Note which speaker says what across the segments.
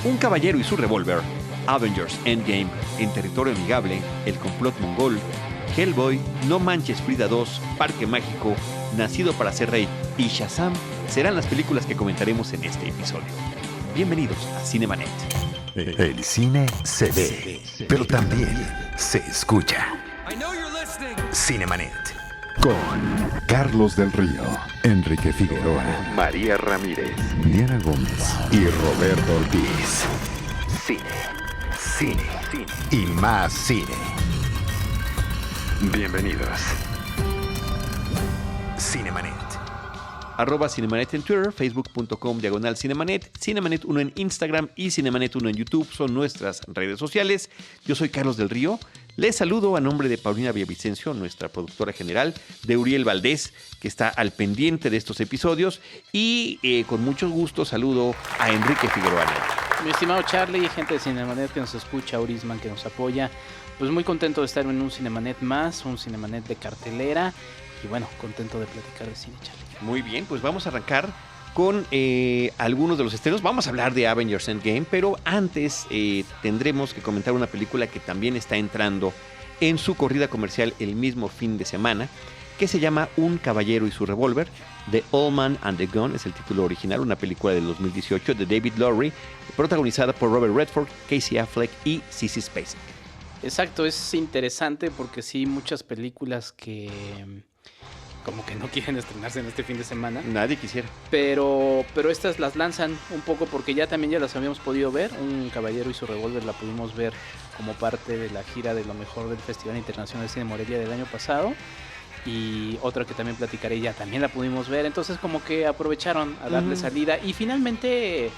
Speaker 1: Un caballero y su revólver, Avengers Endgame, En territorio amigable, El complot mongol, Hellboy, No manches Frida 2, Parque mágico, Nacido para ser rey y Shazam serán las películas que comentaremos en este episodio. Bienvenidos a Cinemanet.
Speaker 2: El cine se ve, pero también se escucha. Cinemanet. Con Carlos del Río, Enrique Figueroa, María Ramírez, Diana Gómez y Roberto Ortiz. Cine y más cine. Bienvenidos. Cinemanet.
Speaker 1: @Cinemanet en Twitter, facebook.com/Cinemanet, Cinemanet 1 en Instagram y Cinemanet 1 en YouTube son nuestras redes sociales. Yo soy Carlos del Río. Les saludo a nombre de Paulina Villavicencio, nuestra productora general, de Uriel Valdés, que está al pendiente de estos episodios, y con mucho gusto saludo a Enrique Figueroa.
Speaker 3: Mi estimado Charlie, gente de Cinemanet que nos escucha, Urisman que nos apoya, pues muy contento de estar en un Cinemanet más, un Cinemanet de cartelera, y bueno, contento de platicar de cine, Charlie.
Speaker 1: Muy bien, pues vamos a arrancar con algunos de los estrenos. Vamos a hablar de Avengers Endgame, pero antes tendremos que comentar una película que también está entrando en su corrida comercial el mismo fin de semana, que se llama Un caballero y su revólver. The Old Man and the Gun es el título original, una película del 2018 de David Lowery, protagonizada por Robert Redford, Casey Affleck y Sissy Spacek.
Speaker 3: Exacto, es interesante porque sí, muchas películas que como que no quieren estrenarse en este fin de semana.
Speaker 1: Nadie quisiera.
Speaker 3: Pero estas las lanzan un poco porque ya las habíamos podido ver. Un caballero y su revólver la pudimos ver como parte de la gira de lo mejor del Festival Internacional de Cine Morelia del año pasado. Y otra que también platicaré ya también la pudimos ver. Entonces como que aprovecharon a darle salida. Y finalmente,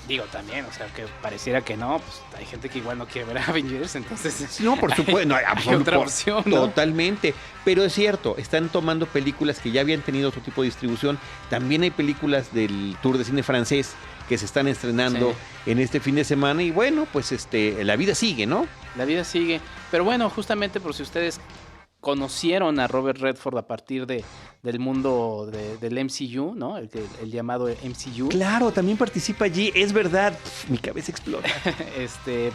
Speaker 3: digo también, o sea, que pareciera que no, pues hay gente que igual no quiere ver Avengers, entonces...
Speaker 1: No, por supuesto, no,
Speaker 3: hay otra opción, ¿no?
Speaker 1: Totalmente, pero es cierto, están tomando películas que ya habían tenido otro tipo de distribución. También hay películas del Tour de Cine francés que se están estrenando en este fin de semana y bueno, pues la vida sigue, ¿no?
Speaker 3: La vida sigue, pero bueno, justamente por si ustedes conocieron a Robert Redford a partir del mundo del MCU, ¿no? El llamado MCU.
Speaker 1: Claro, también participa allí, es verdad. Mi cabeza explota.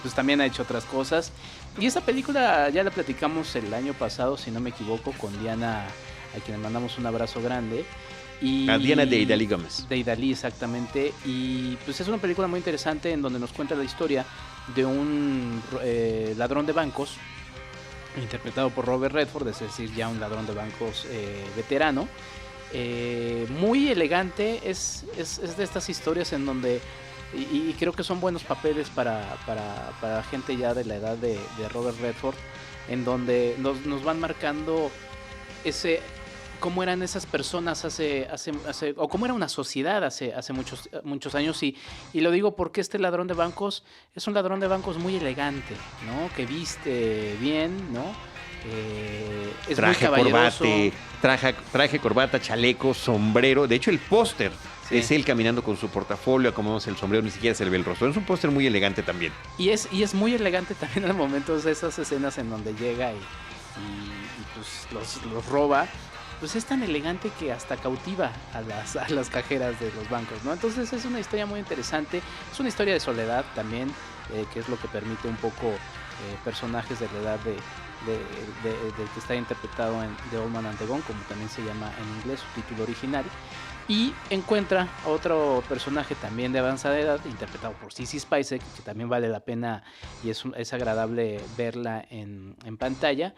Speaker 3: Pues también ha hecho otras cosas. Y esta película ya la platicamos el año pasado, si no me equivoco, con Diana, a quien le mandamos un abrazo grande.
Speaker 1: A Diana de Idalí Gómez.
Speaker 3: De Idalí, exactamente. Y pues es una película muy interesante en donde nos cuenta la historia de un ladrón de bancos, interpretado por Robert Redford, es decir, ya un ladrón de bancos veterano, muy elegante. Es de estas historias en donde, y creo que son buenos papeles para gente ya de la edad de Robert Redford, en donde nos van marcando cómo eran esas personas hace o cómo era una sociedad hace muchos años, y lo digo porque este ladrón de bancos es un ladrón de bancos muy elegante, ¿no? Que viste bien, ¿no? Es
Speaker 1: traje,
Speaker 3: muy caballeroso.
Speaker 1: Traje, corbata, chaleco, sombrero. De hecho, el póster es él caminando con su portafolio, acomodamos el sombrero, ni siquiera se le ve el rostro. Es un póster muy elegante también.
Speaker 3: Y es muy elegante también al momento de esas escenas en donde llega y pues los roba. Pues es tan elegante que hasta cautiva a las cajeras de los bancos, ¿no? Entonces es una historia muy interesante, es una historia de soledad también, que es lo que permite un poco personajes de la edad del que está interpretado en The Old Man and the Gun, como también se llama en inglés su título original, y encuentra a otro personaje también de avanzada edad, interpretado por Sissy Spacek, que también vale la pena y es agradable verla en pantalla.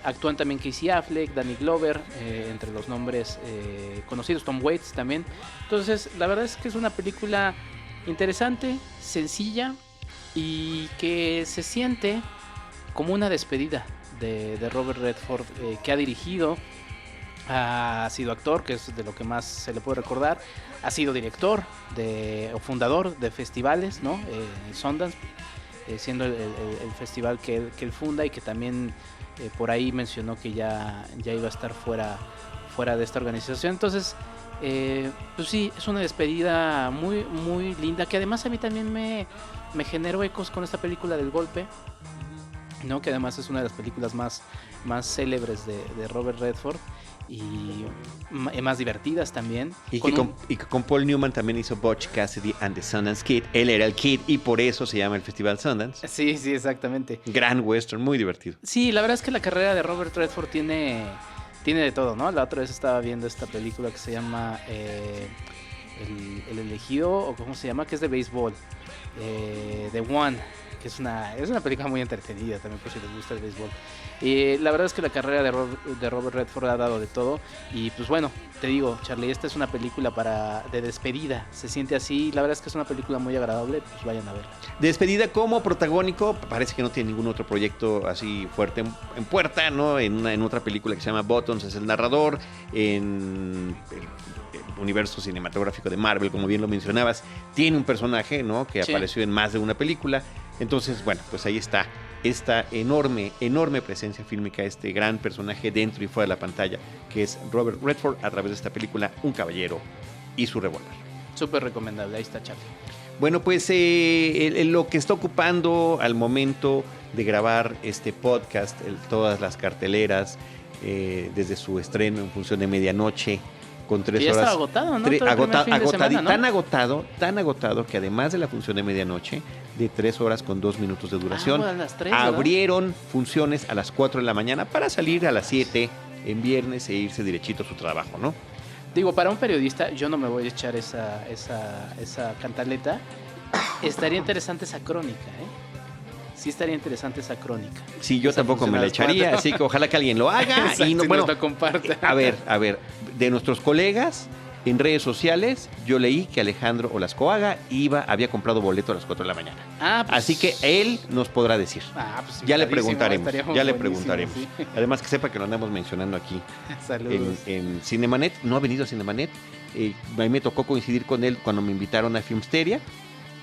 Speaker 3: Actúan también Casey Affleck, Danny Glover, entre los nombres conocidos, Tom Waits también. Entonces, la verdad es que es una película interesante, sencilla y que se siente como una despedida de Robert Redford, que ha dirigido. Ha sido actor, que es de lo que más se le puede recordar. Ha sido director o fundador de festivales, ¿no? Sundance, siendo el festival que él funda, y que también por ahí mencionó que ya iba a estar fuera de esta organización. Entonces, pues sí, es una despedida muy, muy linda, que además a mí también me generó ecos con esta película del golpe, ¿no? Que además es una de las películas más célebres de Robert Redford y más divertidas también.
Speaker 1: Y que con Paul Newman también hizo Butch Cassidy and the Sundance Kid. Él era el Kid y por eso se llama el Festival Sundance.
Speaker 3: Sí, exactamente.
Speaker 1: Gran western, muy divertido.
Speaker 3: Sí, la verdad es que la carrera de Robert Redford tiene de todo, ¿no? La otra vez estaba viendo esta película que se llama El Elegido, o ¿cómo se llama? Que es de béisbol. The One, que es una película muy entretenida también por si les gusta el béisbol. La verdad es que la carrera de Robert Redford ha dado de todo. Y pues bueno, te digo, Charlie, esta es una película de despedida. Se siente así, la verdad es que es una película muy agradable, pues vayan a verla.
Speaker 1: Despedida como protagónico, parece que no tiene ningún otro proyecto así fuerte en puerta, ¿no? En otra película que se llama Buttons es el narrador, en el universo cinematográfico de Marvel, como bien lo mencionabas, tiene un personaje, ¿no? Que apareció en más de una película. Entonces, bueno, pues ahí está esta enorme presencia fílmica, este gran personaje dentro y fuera de la pantalla, que es Robert Redford a través de esta película Un caballero y su revólver.
Speaker 3: Súper recomendable, ahí está, Charlie.
Speaker 1: Bueno, pues lo que está ocupando al momento de grabar este podcast, todas las carteleras, desde su estreno en función de medianoche, con 3 horas.
Speaker 3: Ya estaba agotado, ¿no?
Speaker 1: Tan agotado que además de la función de medianoche, de 3 horas con 2 minutos de duración,
Speaker 3: bueno, a las 3,
Speaker 1: abrieron funciones a las 4 de la mañana para salir a las 7 en viernes e irse derechito a su trabajo, ¿no?
Speaker 3: Digo, para un periodista, yo no me voy a echar esa cantaleta. Estaría interesante esa crónica, ¿eh? Sí estaría interesante esa crónica.
Speaker 1: Sí, yo tampoco me la echaría, así que ojalá que alguien lo haga.
Speaker 3: Exacto,
Speaker 1: y no, bueno,
Speaker 3: lo comparta.
Speaker 1: A ver, de nuestros colegas en redes sociales, yo leí que Alejandro Olascoaga había comprado boleto a las 4 de la mañana.
Speaker 3: Pues,
Speaker 1: así que él nos podrá decir.
Speaker 3: Pues
Speaker 1: ya le preguntaremos.
Speaker 3: Sí.
Speaker 1: Además que sepa que lo andamos mencionando aquí.
Speaker 3: Saludos.
Speaker 1: En Cinemanet. No ha venido a Cinemanet. A mí me tocó coincidir con él cuando me invitaron a Filmsteria.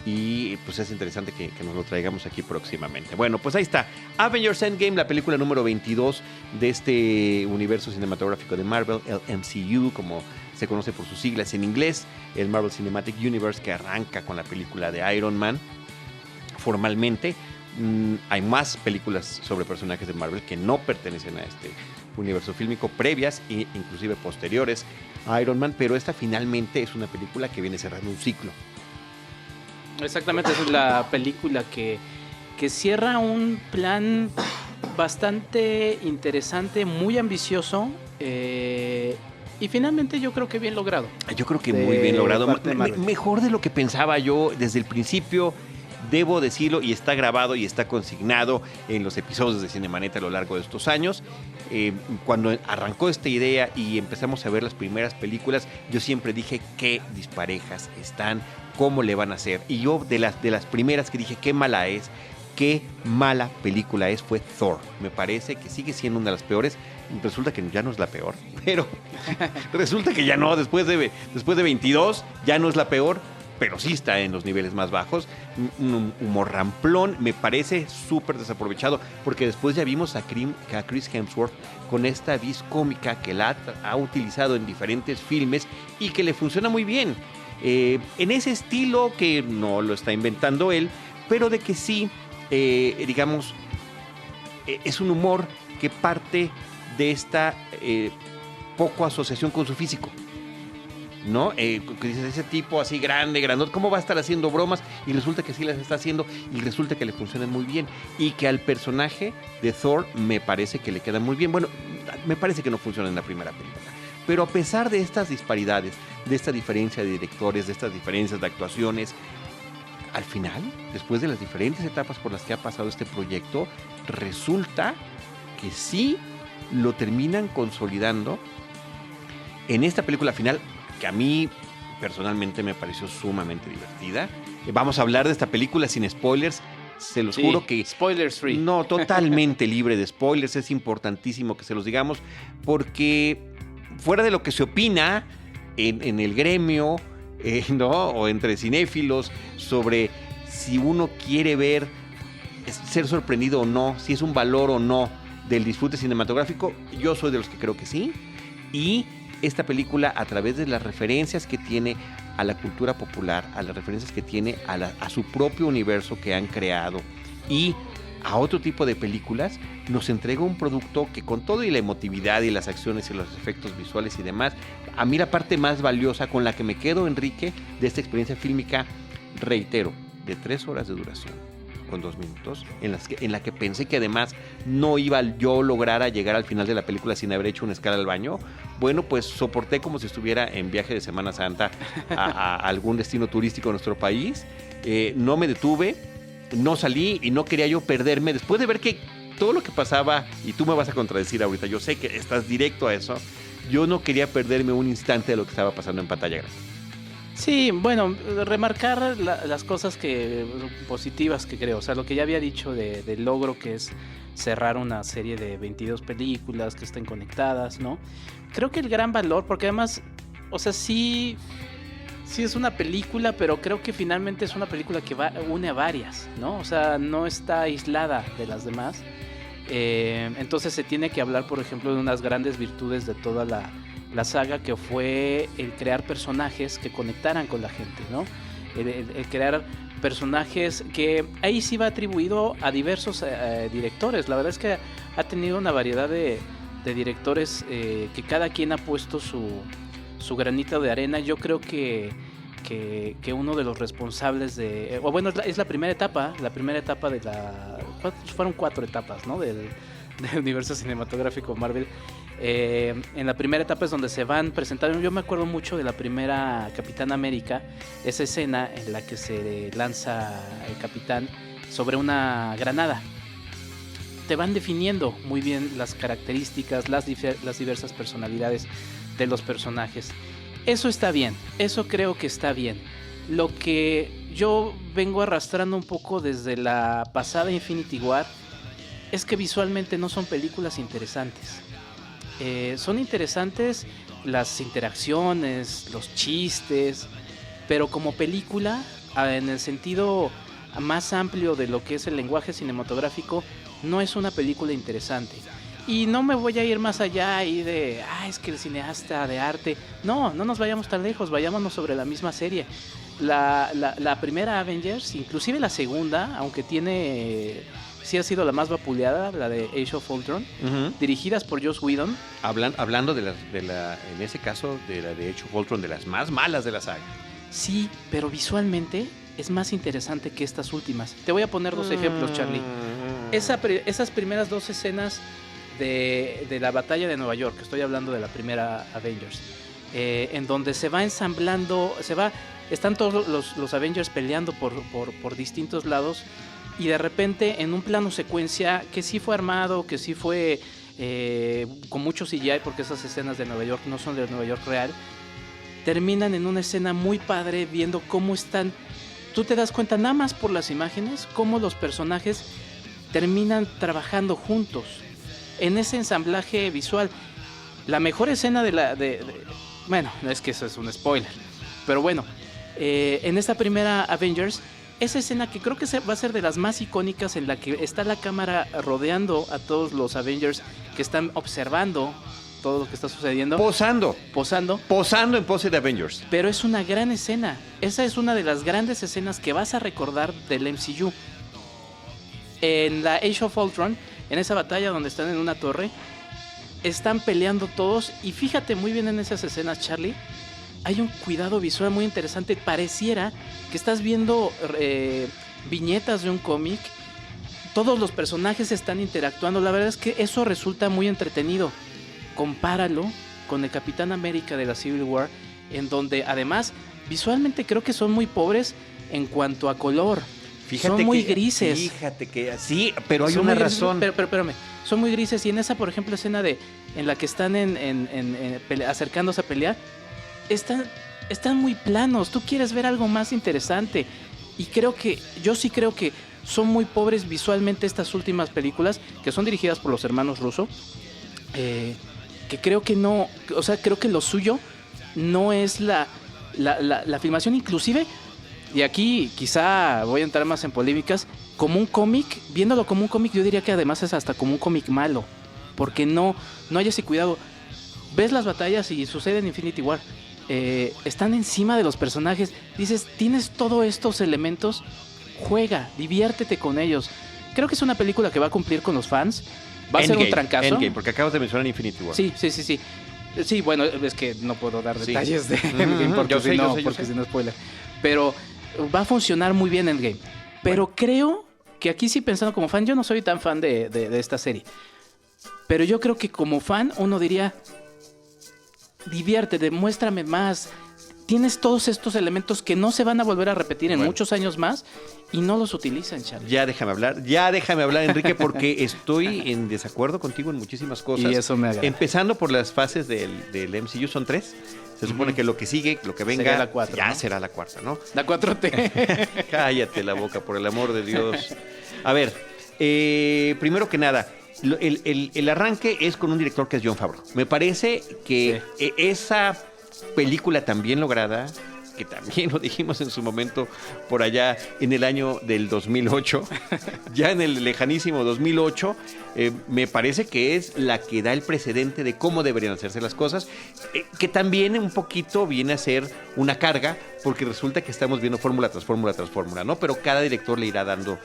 Speaker 1: Y pues es interesante que nos lo traigamos aquí próximamente. Bueno, pues ahí está. Avengers Endgame, la película número 22 de este universo cinematográfico de Marvel, el MCU, como se conoce por sus siglas en inglés, el Marvel Cinematic Universe, que arranca con la película de Iron Man formalmente. Hay más películas sobre personajes de Marvel que no pertenecen a este universo fílmico, previas e inclusive posteriores a Iron Man, pero esta finalmente es una película que viene cerrando un ciclo.
Speaker 3: Exactamente, esa es la película que cierra un plan bastante interesante, muy ambicioso, y finalmente yo creo que bien logrado.
Speaker 1: Yo creo que muy bien logrado, mejor de lo que pensaba yo desde el principio. Debo decirlo, y está grabado y está consignado en los episodios de Cinemanet a lo largo de estos años. Cuando arrancó esta idea y empezamos a ver las primeras películas, yo siempre dije qué disparejas están, cómo le van a hacer. Y yo de las primeras que dije qué mala película es, fue Thor. Me parece que sigue siendo una de las peores. Resulta que ya no es la peor, pero resulta que ya no, después de 22 ya no es la peor. Pero sí está en los niveles más bajos. Un humor ramplón, me parece súper desaprovechado, porque después ya vimos a Chris Hemsworth con esta vis cómica que la ha utilizado en diferentes filmes y que le funciona muy bien. En ese estilo que no lo está inventando él, pero de que sí, digamos, es un humor que parte de esta poco asociación con su físico. ¿No? Dices, ese tipo así grande, grandote, ¿cómo va a estar haciendo bromas? Y resulta que sí las está haciendo y resulta que le funcionan muy bien. Y que al personaje de Thor me parece que le queda muy bien. Bueno, me parece que no funciona en la primera película. Pero a pesar de estas disparidades, de esta diferencia de directores, de estas diferencias de actuaciones, al final, después de las diferentes etapas por las que ha pasado este proyecto, resulta que sí lo terminan consolidando en esta película final, que a mí personalmente me pareció sumamente divertida. Vamos a hablar de esta película sin spoilers. Se los juro que...
Speaker 3: Spoilers free.
Speaker 1: No, totalmente libre de spoilers. Es importantísimo que se los digamos, porque fuera de lo que se opina en el gremio, ¿no? O entre cinéfilos, sobre si uno quiere ser sorprendido o no, si es un valor o no del disfrute cinematográfico, yo soy de los que creo que sí. Y esta película, a través de las referencias que tiene a la cultura popular, a las referencias que tiene a su propio universo que han creado, y a otro tipo de películas, nos entrega un producto que con todo y la emotividad y las acciones y los efectos visuales y demás, a mí la parte más valiosa con la que me quedo, Enrique, de esta experiencia fílmica, reitero, de 3 horas de duración, con 2 minutos, en la que pensé que además no iba yo lograr llegar al final de la película sin haber hecho una escala al baño. Bueno, pues soporté como si estuviera en viaje de Semana Santa a algún destino turístico de nuestro país. No me detuve, no salí y no quería yo perderme después de ver que todo lo que pasaba, y tú me vas a contradecir ahorita, yo sé que estás directo a eso, yo no quería perderme un instante de lo que estaba pasando en pantalla grande.
Speaker 3: Sí, bueno, remarcar las cosas positivas que creo, o sea, lo que ya había dicho del logro que es cerrar una serie de 22 películas que estén conectadas, ¿no? Creo que el gran valor, porque además, o sea, sí es una película, pero creo que finalmente es una película que une a varias, ¿no? O sea, no está aislada de las demás. Entonces se tiene que hablar, por ejemplo, de unas grandes virtudes de toda la saga, que fue el crear personajes que conectaran con la gente, ¿no? El crear personajes que ahí sí va atribuido a diversos directores. La verdad es que ha tenido una variedad de directores que cada quien ha puesto su granito de arena. Yo creo que uno de los responsables es la primera etapa de fueron 4 etapas, ¿no? del universo cinematográfico Marvel. En la primera etapa es donde se van presentando. Yo me acuerdo mucho de la primera Capitán América, esa escena en la que se lanza el Capitán sobre una granada. Te van definiendo muy bien las características, las diversas personalidades de los personajes. Eso está bien, eso creo que está bien. Lo que yo vengo arrastrando un poco desde la pasada Infinity War es que visualmente no son películas interesantes. Son interesantes las interacciones, los chistes, pero como película, en el sentido más amplio de lo que es el lenguaje cinematográfico, no es una película interesante. Y no me voy a ir más allá ahí de, es que el cineasta de arte. No nos vayamos tan lejos, vayámonos sobre la misma serie. La primera Avengers, inclusive la segunda, aunque sí ha sido la más vapuleada, la de Age of Ultron, dirigidas por Joss Whedon.
Speaker 1: Hablando en ese caso, de la de Age of Ultron, de las más malas de la saga.
Speaker 3: Sí, pero visualmente es más interesante que estas últimas. Te voy a poner 2 ejemplos, Charlie. Esas primeras 2 escenas de la batalla de Nueva York, estoy hablando de la primera Avengers, en donde se va ensamblando, están todos los Avengers peleando por distintos lados, y de repente en un plano secuencia que sí fue armado, que sí fue con mucho CGI, porque esas escenas de Nueva York no son de Nueva York real, terminan en una escena muy padre, viendo cómo están. Tú te das cuenta nada más por las imágenes cómo los personajes terminan trabajando juntos en ese ensamblaje visual. La mejor escena bueno, es que eso es un spoiler, pero bueno, en esta primera Avengers, esa escena que creo que va a ser de las más icónicas, en la que está la cámara rodeando a todos los Avengers que están observando todo lo que está sucediendo.
Speaker 1: Posando en pose de Avengers.
Speaker 3: Pero es una gran escena. Esa es una de las grandes escenas que vas a recordar del MCU. En la Age of Ultron, en esa batalla donde están en una torre, están peleando todos, y fíjate muy bien en esas escenas, Charlie, hay un cuidado visual muy interesante. Pareciera que estás viendo viñetas de un cómic. Todos los personajes están interactuando. La verdad es que eso resulta muy entretenido. Compáralo con el Capitán América de la Civil War, en donde además visualmente creo que son muy pobres en cuanto a color. Son muy grises.
Speaker 1: Fíjate que sí, pero hay una razón.
Speaker 3: Pero espérame, son muy grises. Y en esa, por ejemplo, escena en la que están acercándose a pelear, están muy planos. Tú quieres ver algo más interesante. Y yo sí creo que son muy pobres visualmente estas últimas películas, que son dirigidas por los hermanos Russo. Que creo que no, o sea, creo que lo suyo no es la filmación, inclusive, y aquí quizá voy a entrar más en polémicas, como un cómic, viéndolo como un cómic, yo diría que además es hasta como un cómic malo, porque no hay ese cuidado. Ves las batallas y sucede en Infinity War, están encima de los personajes, dices, tienes todos estos elementos, juega, diviértete con ellos. Creo que es una película que va a cumplir con los fans. Va a ser un trancazo.
Speaker 1: Endgame, porque acabas de mencionar Infinity War.
Speaker 3: Sí. Sí, bueno, es que no puedo dar detalles de
Speaker 1: Ujú,
Speaker 3: Endgame porque si no spoiler. Pero va a funcionar muy bien Endgame. Pero creo que aquí sí, pensando como fan, yo no soy tan fan de esta serie. Pero yo creo que como fan uno diría, diviértete, muéstrame más. Tienes todos estos elementos que no se van a volver a repetir en muchos años más y no los utilizan, Charlie.
Speaker 1: Ya déjame hablar, Enrique, porque estoy en desacuerdo contigo en muchísimas cosas.
Speaker 3: Y eso me agrada.
Speaker 1: Empezando por las fases del MCU, son 3. Se supone que lo que sigue, lo que venga,
Speaker 3: sería la 4,
Speaker 1: ya
Speaker 3: ¿no?
Speaker 1: será la 4, ¿no?
Speaker 3: La 4T.
Speaker 1: Cállate la boca, por el amor de Dios. A ver, primero que nada, el arranque es con un director que es Jon Favreau. Me parece que esa película tan bien lograda, que también lo dijimos en su momento por allá en el año del 2008, ya en el lejanísimo 2008, me parece que es la que da el precedente de cómo deberían hacerse las cosas, que también un poquito viene a ser una carga, porque resulta que estamos viendo fórmula tras fórmula tras fórmula, ¿no? Pero cada director le irá dando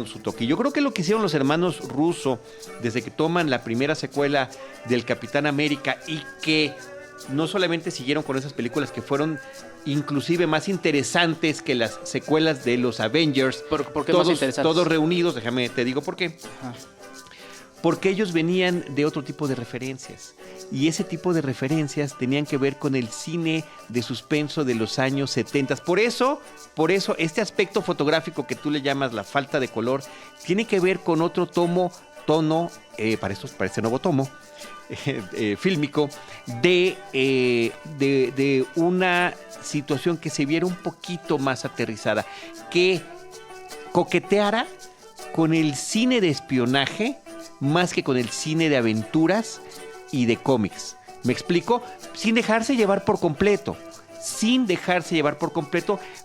Speaker 1: su toque. Yo creo que lo que hicieron los hermanos Russo desde que toman la primera secuela del Capitán América y que no solamente siguieron con esas películas que fueron inclusive más interesantes que las secuelas de los Avengers.
Speaker 3: ¿Por qué más interesantes?
Speaker 1: Todos reunidos, déjame te digo por qué.
Speaker 3: Ajá.
Speaker 1: Porque ellos venían de otro tipo de referencias. Y ese tipo de referencias tenían que ver con el cine de suspenso de los años 70. Por eso, este aspecto fotográfico que tú le llamas la falta de color, tiene que ver con otro tono, para este nuevo tomo, fílmico, de una situación que se viera un poquito más aterrizada, que coqueteara con el cine de espionaje más que con el cine de aventuras y de cómics. ¿Me explico? Sin dejarse llevar por completo,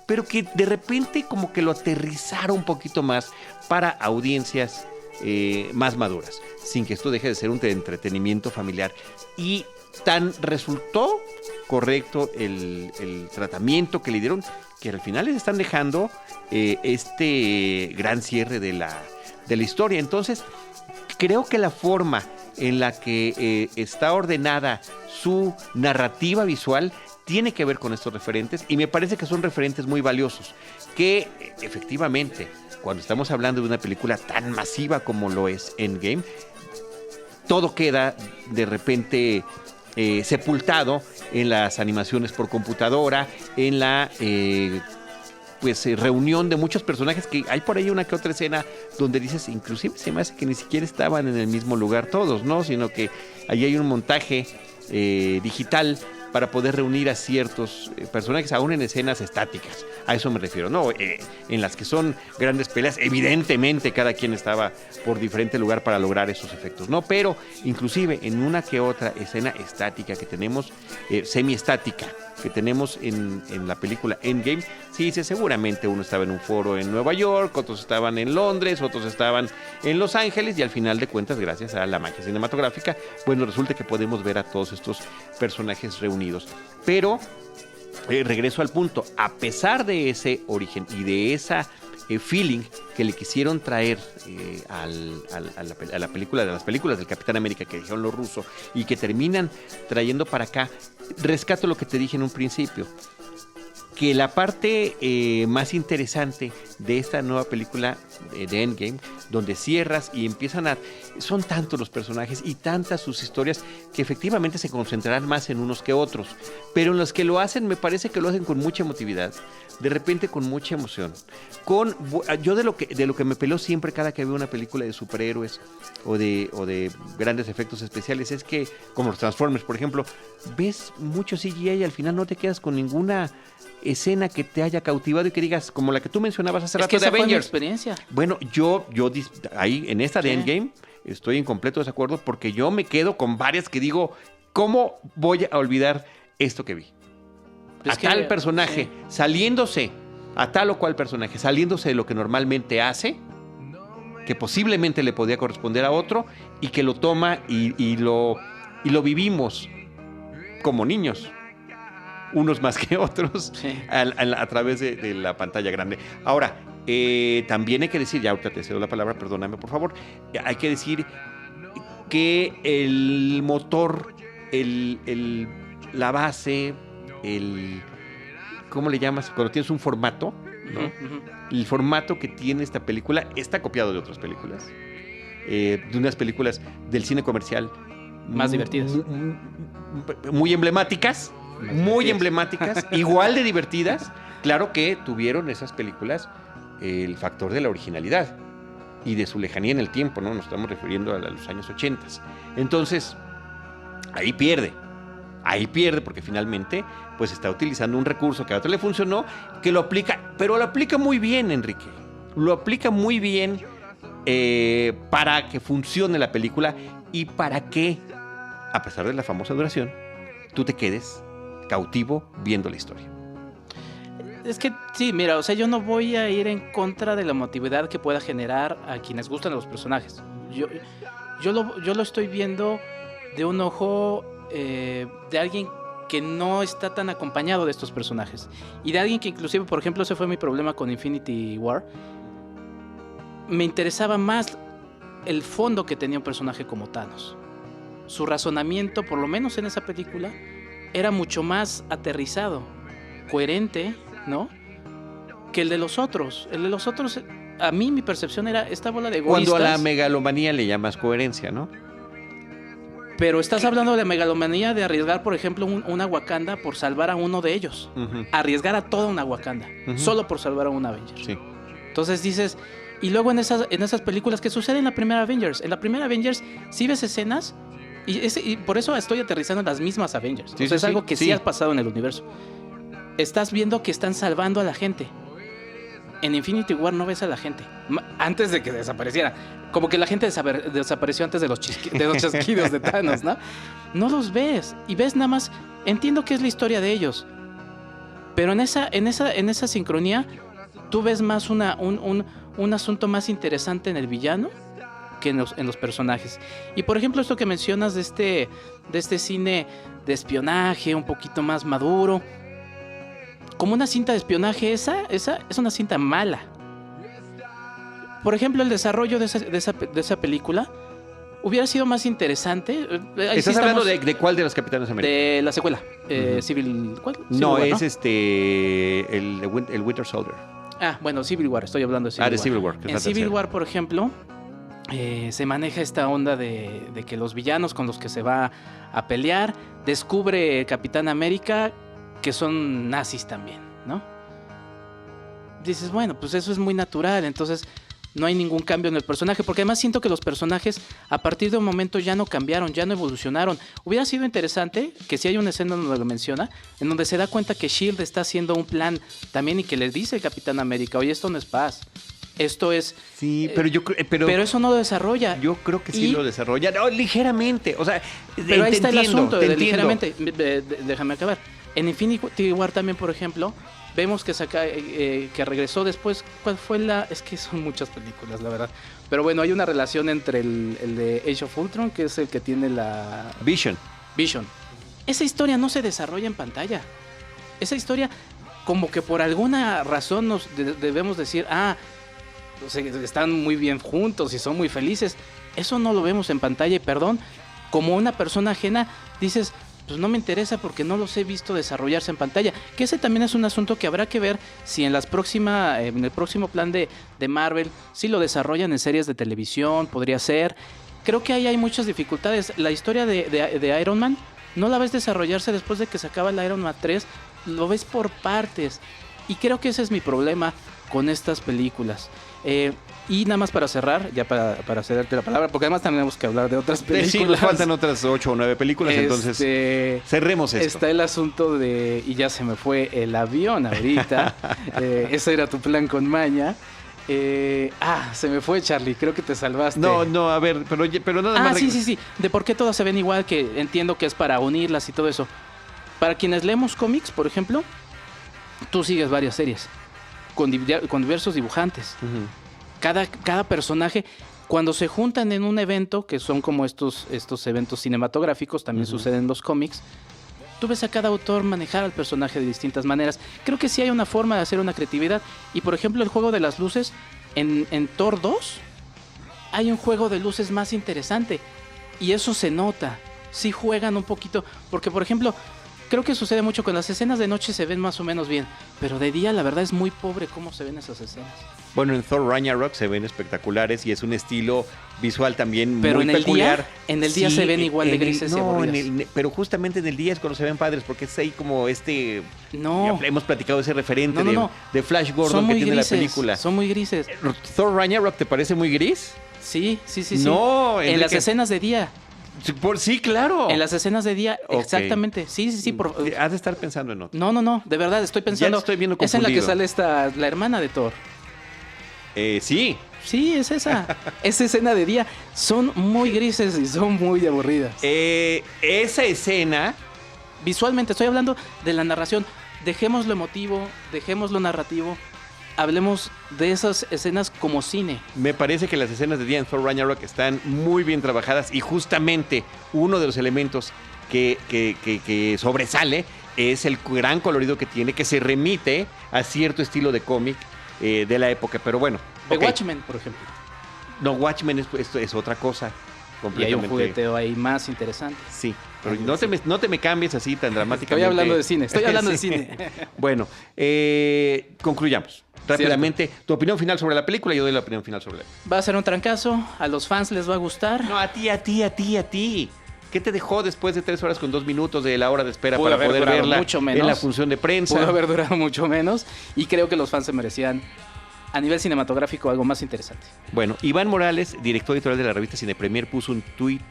Speaker 1: pero que de repente como que lo aterrizara un poquito más para audiencias más maduras, sin que esto deje de ser un entretenimiento familiar. Y tan resultó correcto el tratamiento que le dieron, que al final les están dejando este gran cierre de la historia. Entonces, creo que la forma en la que está ordenada su narrativa visual tiene que ver con estos referentes, y me parece que son referentes muy valiosos, que efectivamente, cuando estamos hablando de una película tan masiva como lo es Endgame, todo queda de repente sepultado en las animaciones por computadora, en la reunión de muchos personajes, que hay por ahí una que otra escena donde dices, inclusive se me hace que ni siquiera estaban en el mismo lugar todos, ¿no? Sino que ahí hay un montaje digital para poder reunir a ciertos personajes, aún en escenas estáticas. A eso me refiero, ¿no? En las que son grandes peleas, evidentemente cada quien estaba por diferente lugar para lograr esos efectos, ¿no? Pero inclusive en una que otra escena estática que tenemos, semiestática, que tenemos en la película Endgame, sí, seguramente uno estaba en un foro en Nueva York, otros estaban en Londres, otros estaban en Los Ángeles, y al final de cuentas, gracias a la magia cinematográfica, bueno, resulta que podemos ver a todos estos personajes reunidos. Pero regreso al punto, a pesar de ese origen y de esa feeling que le quisieron traer a la película, de las películas del Capitán América que dijeron los rusos y que terminan trayendo para acá, rescato lo que te dije en un principio, que la parte más interesante de esta nueva película de Endgame, donde cierras y son tantos los personajes y tantas sus historias, que efectivamente se concentrarán más en unos que otros, pero en los que lo hacen, me parece que lo hacen con mucha emotividad, de repente con mucha emoción. Yo de lo que me peló siempre cada que veo una película de superhéroes o de grandes efectos especiales, es que, como los Transformers, por ejemplo, ves mucho CGI y al final no te quedas con ninguna escena que te haya cautivado y que digas, como la que tú mencionabas hace rato,
Speaker 3: que
Speaker 1: de
Speaker 3: esa
Speaker 1: Avengers.
Speaker 3: fue mi experiencia.
Speaker 1: Bueno, yo ahí en esta de Endgame estoy en completo desacuerdo, porque yo me quedo con varias que digo, ¿cómo voy a olvidar esto que vi? A tal personaje saliéndose, a tal o cual personaje saliéndose de lo que normalmente hace, que posiblemente le podía corresponder a otro, y que lo toma y lo vivimos como niños, unos más que otros, a través de la pantalla grande. Ahora, También hay que decir, ya ahorita te cedo la palabra, perdóname por favor, hay que decir que el motor, la base, ¿cómo le llamas? Cuando tienes un formato, ¿no?
Speaker 3: Uh-huh.
Speaker 1: El formato que tiene esta película está copiado de otras películas, de unas películas del cine comercial
Speaker 3: Más divertidas.
Speaker 1: muy emblemáticas, igual de divertidas. Claro que tuvieron esas películas el factor de la originalidad y de su lejanía en el tiempo, ¿no? Nos estamos refiriendo a los años 80. Entonces, ahí pierde porque finalmente pues está utilizando un recurso que a otro le funcionó, que lo aplica, pero lo aplica muy bien, Enrique. Lo aplica muy bien para que funcione la película y para que, a pesar de la famosa duración, tú te quedes cautivo viendo la historia.
Speaker 3: Es que sí, mira, o sea, yo no voy a ir en contra de la emotividad que pueda generar a quienes gustan de los personajes. Yo lo estoy viendo de un ojo de alguien que no está tan acompañado de estos personajes. Y de alguien que inclusive, por ejemplo, ese fue mi problema con Infinity War. Me interesaba más el fondo que tenía un personaje como Thanos. Su razonamiento, por lo menos en esa película, era mucho más aterrizado, coherente, ¿no? Que el de los otros. El de los otros, a mí mi percepción era esta bola de egoístas.
Speaker 1: Cuando a la megalomanía le llamas coherencia, ¿no?
Speaker 3: Pero estás hablando de megalomanía de arriesgar, por ejemplo, una Wakanda por salvar a uno de ellos.
Speaker 1: Uh-huh.
Speaker 3: Arriesgar a toda una Wakanda, solo por salvar a un Avenger.
Speaker 1: Sí.
Speaker 3: Entonces dices, y luego en esas películas que sucede en la primera Avengers. En la primera Avengers sí ves escenas, y por eso estoy aterrizando en las mismas Avengers.
Speaker 1: Sí,
Speaker 3: es algo que sí ha pasado en el universo. Estás viendo que están salvando a la gente. En Infinity War no ves a la gente. Antes de que desapareciera. Como que la gente desapareció antes de los chasquidos de Thanos, ¿no? No los ves. Y ves nada más. Entiendo que es la historia de ellos. Pero en esa sincronía, tú ves más un asunto más interesante en el villano que en los personajes. Y por ejemplo, esto que mencionas de este cine de espionaje, un poquito más maduro. Como una cinta de espionaje, esa es una cinta mala. Por ejemplo, el desarrollo de esa película hubiera sido más interesante.
Speaker 1: ¿Estás hablando de cuál de los Capitanes América?
Speaker 3: De la secuela. Civil... ¿Cuál? Civil
Speaker 1: No,
Speaker 3: War,
Speaker 1: es el Winter Soldier.
Speaker 3: Ah, bueno, Civil War. Estoy hablando de Civil War.
Speaker 1: De Civil War.
Speaker 3: En Civil War, por ejemplo, se maneja esta onda de que los villanos con los que se va a pelear, descubre el Capitán América que son nazis también, ¿no? Dices, bueno, pues eso es muy natural, entonces no hay ningún cambio en el personaje, porque además siento que los personajes a partir de un momento ya no cambiaron, ya no evolucionaron. Hubiera sido interesante que si hay una escena donde lo menciona, en donde se da cuenta que S.H.I.E.L.D. está haciendo un plan también y que le dice el Capitán América, oye, esto no es paz, esto es...
Speaker 1: Sí, pero
Speaker 3: eso no lo desarrolla.
Speaker 1: Yo creo que sí lo desarrolla, no, ligeramente, o sea...
Speaker 3: Pero ahí está el asunto, ligeramente, déjame acabar. En Infinity War también, por ejemplo, vemos que regresó después. ¿Cuál fue es que son muchas películas, la verdad. Pero bueno, hay una relación entre el de Age of Ultron, que es el que tiene la...
Speaker 1: Vision.
Speaker 3: Esa historia no se desarrolla en pantalla. Esa historia, como que por alguna razón nos debemos decir, o sea, están muy bien juntos y son muy felices. Eso no lo vemos en pantalla y perdón, como una persona ajena, dices... pues no me interesa porque no los he visto desarrollarse en pantalla. Que ese también es un asunto que habrá que ver si en el próximo plan de Marvel, si lo desarrollan en series de televisión, podría ser. Creo que ahí hay muchas dificultades. La historia de Iron Man no la ves desarrollarse después de que se acaba el Iron Man 3, lo ves por partes. Y creo que ese es mi problema con estas películas. Y nada más para cerrar, ya para cederte la palabra, porque además tenemos que hablar de otras películas.
Speaker 1: Sí, nos faltan otras 8 o 9 películas, entonces cerremos esto.
Speaker 3: Está el asunto de, y ya se me fue el avión ahorita, ese era tu plan con maña. Se me fue, Charlie, creo que te salvaste.
Speaker 1: No, a ver, pero nada más.
Speaker 3: Sí, de por qué todas se ven igual, que entiendo que es para unirlas y todo eso. Para quienes leemos cómics, por ejemplo, tú sigues varias series con diversos dibujantes. Uh-huh. Cada personaje, cuando se juntan en un evento, que son como estos eventos cinematográficos, también suceden en los cómics, tú ves a cada autor manejar al personaje de distintas maneras. Creo que sí hay una forma de hacer una creatividad. Y por ejemplo, el juego de las luces, en Thor 2, hay un juego de luces más interesante. Y eso se nota. Sí juegan un poquito. Porque, por ejemplo, creo que sucede mucho con las escenas de noche, se ven más o menos bien. Pero de día, la verdad, es muy pobre cómo se ven esas escenas.
Speaker 1: Bueno, en Thor Ragnarok se ven espectaculares y es un estilo visual también
Speaker 3: pero
Speaker 1: muy peculiar.
Speaker 3: En el día se ven igual de grises y aburridas.
Speaker 1: Pero justamente en el día es cuando se ven padres, porque es ahí como
Speaker 3: No.
Speaker 1: hemos platicado ese referente
Speaker 3: No.
Speaker 1: de Flash Gordon que tiene
Speaker 3: grises,
Speaker 1: la película.
Speaker 3: Son muy grises.
Speaker 1: ¿Thor Ragnarok te parece muy gris?
Speaker 3: Sí.
Speaker 1: No,
Speaker 3: en las escenas de día.
Speaker 1: Sí, claro.
Speaker 3: En las escenas de día,
Speaker 1: Okay.
Speaker 3: Exactamente. Sí.
Speaker 1: Has de estar pensando en otro.
Speaker 3: No, de verdad, estoy pensando.
Speaker 1: Ya te estoy viendo
Speaker 3: es en la que
Speaker 1: confundido.
Speaker 3: sale la hermana de Thor.
Speaker 1: Sí.
Speaker 3: Sí, es esa. Esa escena de día. Son muy grises y son muy aburridas.
Speaker 1: Esa escena...
Speaker 3: Visualmente, estoy hablando de la narración. Dejemos lo emotivo, dejemos lo narrativo. Hablemos de esas escenas como cine.
Speaker 1: Me parece que las escenas de día en Thor Ragnarok están muy bien trabajadas y justamente uno de los elementos que sobresale es el gran colorido que tiene, que se remite a cierto estilo de cómic de la época. Pero bueno.
Speaker 3: The
Speaker 1: Okay.
Speaker 3: Watchmen, por ejemplo.
Speaker 1: No, Watchmen es otra cosa.
Speaker 3: Y hay un
Speaker 1: Completamente.
Speaker 3: jugueteo ahí más interesante.
Speaker 1: Sí, pero no te me cambies así tan dramáticamente.
Speaker 3: Estoy hablando de cine, de
Speaker 1: Sí.
Speaker 3: cine.
Speaker 1: Bueno, concluyamos. Rápidamente, tu opinión final sobre la película. Yo doy la opinión final sobre la película.
Speaker 3: Va a ser un trancazo, a los fans les va a gustar.
Speaker 1: No, a ti. ¿Qué te dejó después de 3 horas con 2 minutos de la hora de espera
Speaker 3: Pudo
Speaker 1: para
Speaker 3: haber
Speaker 1: poder
Speaker 3: durado
Speaker 1: verla
Speaker 3: mucho menos.
Speaker 1: en la función de prensa?
Speaker 3: Pudo haber durado mucho menos y creo que los fans se merecían, a nivel cinematográfico, algo más interesante.
Speaker 1: Bueno, Iván Morales, director editorial de la revista Cine Premier, puso un tuit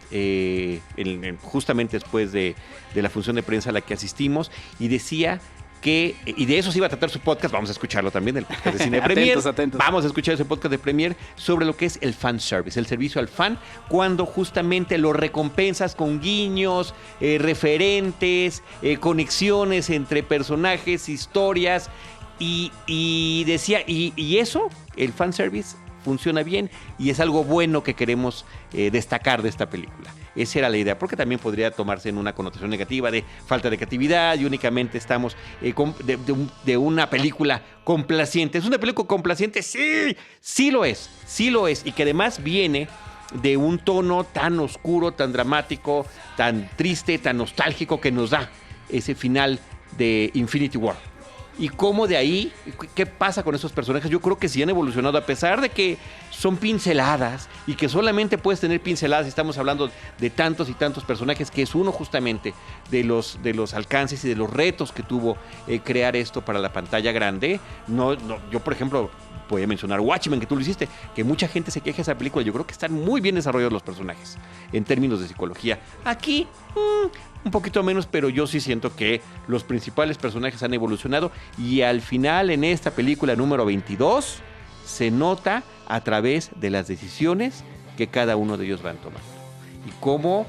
Speaker 1: justamente después de la función de prensa a la que asistimos y decía que, y de eso se iba a tratar su podcast, vamos a escucharlo también, el podcast de Cine Premier.
Speaker 3: Atentos.
Speaker 1: Vamos a escuchar ese podcast de Premier sobre lo que es el fan service, el servicio al fan, cuando justamente lo recompensas con guiños, referentes, conexiones entre personajes, historias, y decía, y eso, el fan service funciona bien y es algo bueno que queremos destacar de esta película. Esa era la idea, porque también podría tomarse en una connotación negativa de falta de creatividad y únicamente estamos de una película complaciente. ¿Es una película complaciente? Sí lo es, y que además viene de un tono tan oscuro, tan dramático, tan triste, tan nostálgico que nos da ese final de Infinity War. Y cómo de ahí, ¿qué pasa con esos personajes? Yo creo que sí han evolucionado, a pesar de que son pinceladas y que solamente puedes tener pinceladas. Estamos hablando de tantos y tantos personajes, que es uno justamente de los alcances y de los retos que tuvo crear esto para la pantalla grande. Yo, por ejemplo, voy a mencionar Watchmen, que tú lo hiciste, que mucha gente se queja de esa película. Yo creo que están muy bien desarrollados los personajes en términos de psicología. Aquí, un poquito menos, pero yo sí siento que los principales personajes han evolucionado y al final, en esta película número 22, se nota a través de las decisiones que cada uno de ellos van tomando y cómo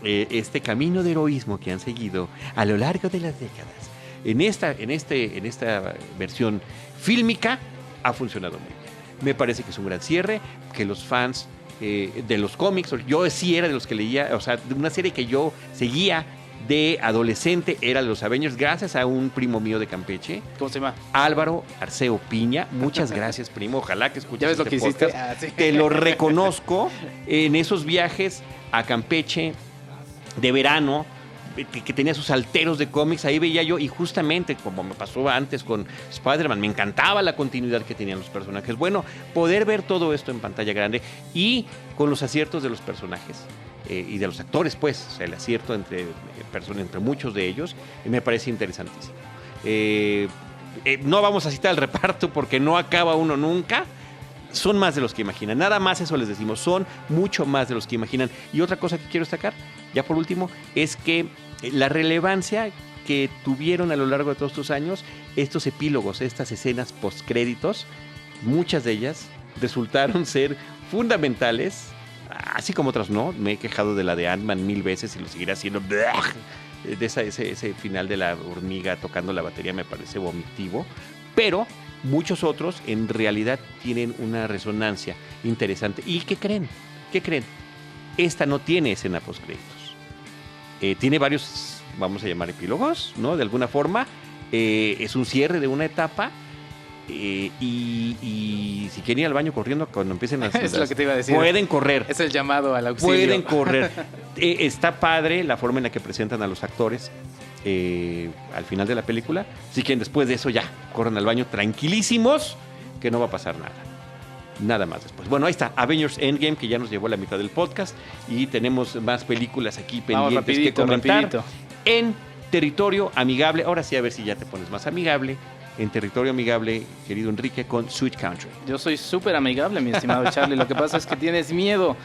Speaker 1: este camino de heroísmo que han seguido a lo largo de las décadas en esta versión fílmica ha funcionado muy bien. Me parece que es un gran cierre, que los fans de los cómics, yo sí era de los que leía, o sea, de una serie que yo seguía de adolescente, era de los Avengers, gracias a un primo mío de Campeche.
Speaker 3: ¿Cómo se llama?
Speaker 1: Álvaro Arceo Piña. Muchas gracias, primo. Ojalá que escuches
Speaker 3: ¿Ya ves lo que hiciste?
Speaker 1: podcast.
Speaker 3: Sí.
Speaker 1: Te lo reconozco en esos viajes a Campeche de verano, que tenía sus alteros de cómics. Ahí veía yo, y justamente como me pasó antes con Spider-Man, me encantaba la continuidad que tenían los personajes. Bueno, poder ver todo esto en pantalla grande y con los aciertos de los personajes y de los actores, pues, o sea, el acierto entre muchos de ellos, me parece interesantísimo. No vamos a citar el reparto porque no acaba uno nunca. Son más de los que imaginan. Nada más eso les decimos. Son mucho más de los que imaginan. Y otra cosa que quiero destacar, ya por último, es que la relevancia que tuvieron a lo largo de todos estos años, estos epílogos, estas escenas postcréditos, muchas de ellas resultaron ser fundamentales, así como otras no. Me he quejado de la de Ant-Man 1000 veces y lo seguiré haciendo. De ese final de la hormiga tocando la batería me parece vomitivo, pero muchos otros en realidad tienen una resonancia interesante. ¿Y qué creen? Esta no tiene escena postcréditos. Tiene varios vamos a llamar epílogos, ¿no? De alguna forma, es un cierre de una etapa. Y si quieren ir al baño corriendo cuando empiecen
Speaker 3: es lo que te iba a decir.
Speaker 1: Pueden correr.
Speaker 3: Es el llamado al auxilio.
Speaker 1: Pueden correr. Está padre la forma en la que presentan a los actores al final de la película. Si quieren después de eso ya corren al baño tranquilísimos, que no va a pasar nada más después. Bueno, ahí está Avengers Endgame, que ya nos llevó a la mitad del podcast, y tenemos más películas aquí pendientes que comentar.
Speaker 3: Rapidito.
Speaker 1: En Territorio Amigable. Ahora sí, a ver si ya te pones más amigable. En Territorio Amigable, querido Enrique, con Sweet Country.
Speaker 3: Yo soy súper amigable, mi estimado Charlie. Lo que pasa es que tienes miedo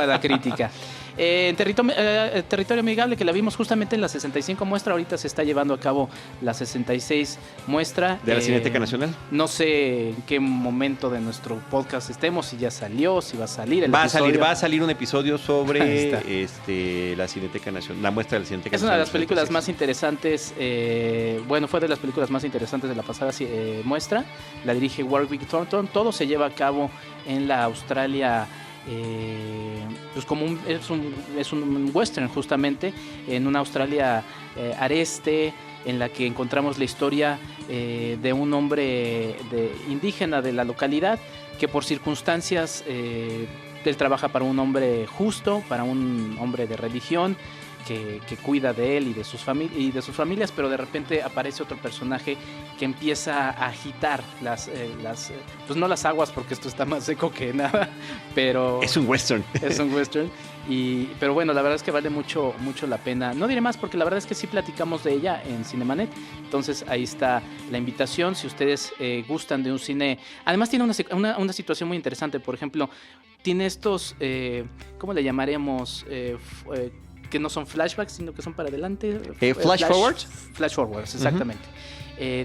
Speaker 3: a la crítica. En Territorio Amigable, que la vimos justamente en la 65 muestra, ahorita se está llevando a cabo la 66 muestra.
Speaker 1: ¿De la Cineteca Nacional?
Speaker 3: No sé en qué momento de nuestro podcast estemos, si ya salió, si va a salir el
Speaker 1: va
Speaker 3: episodio.
Speaker 1: Va a salir un episodio sobre la Cineteca Nacional, la muestra de la Cineteca
Speaker 3: Es
Speaker 1: Nacional.
Speaker 3: una de las películas más interesantes, fue de las películas más interesantes de la pasada muestra. La dirige Warwick Thornton. Todo se lleva a cabo en la Australia, pues como es un western justamente, en una Australia agreste, en la que encontramos la historia de un hombre indígena de la localidad que por circunstancias él trabaja para un hombre justo, para un hombre de religión que cuida de él y de sus familias, pero de repente aparece otro personaje que empieza a agitar pues no las aguas, porque esto está más seco que nada, pero
Speaker 1: es un western.
Speaker 3: Es un western. Pero bueno, la verdad es que vale mucho la pena. No diré más porque la verdad es que sí platicamos de ella en Cinemanet. Entonces ahí está la invitación. Si ustedes gustan de un cine. Además tiene una situación muy interesante. Por ejemplo, tiene estos, ¿cómo le llamaremos? Que no son flashbacks, sino que son para adelante.
Speaker 1: Flash forwards.
Speaker 3: Flash forwards, exactamente.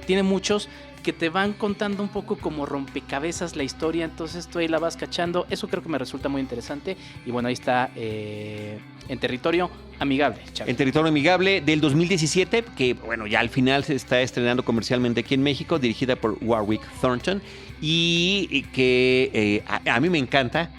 Speaker 3: Tiene muchos que te van contando un poco como rompecabezas la historia, entonces tú ahí la vas cachando. Eso creo que me resulta muy interesante. Y bueno, ahí está en Territorio Amigable, Charlie.
Speaker 1: En Territorio Amigable del 2017, que bueno, ya al final se está estrenando comercialmente aquí en México, dirigida por Warwick Thornton, y que a mí me encanta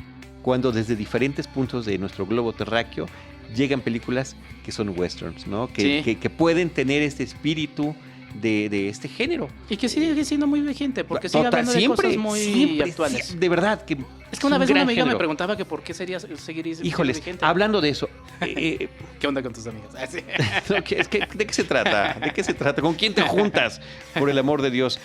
Speaker 1: cuando desde diferentes puntos de nuestro globo terráqueo llegan películas que son westerns, ¿no? Que pueden tener este espíritu de este género.
Speaker 3: Y que sigue siendo muy vigente, porque sigue hablando de cosas muy actuales.
Speaker 1: De verdad. Que
Speaker 3: es que una vez una amiga me preguntaba que por qué seguiría
Speaker 1: Híjoles,
Speaker 3: vigente.
Speaker 1: hablando de eso.
Speaker 3: ¿Qué onda con tus amigas?
Speaker 1: ¿De qué se trata? ¿De qué se trata? ¿Con quién te juntas? Por el amor de Dios.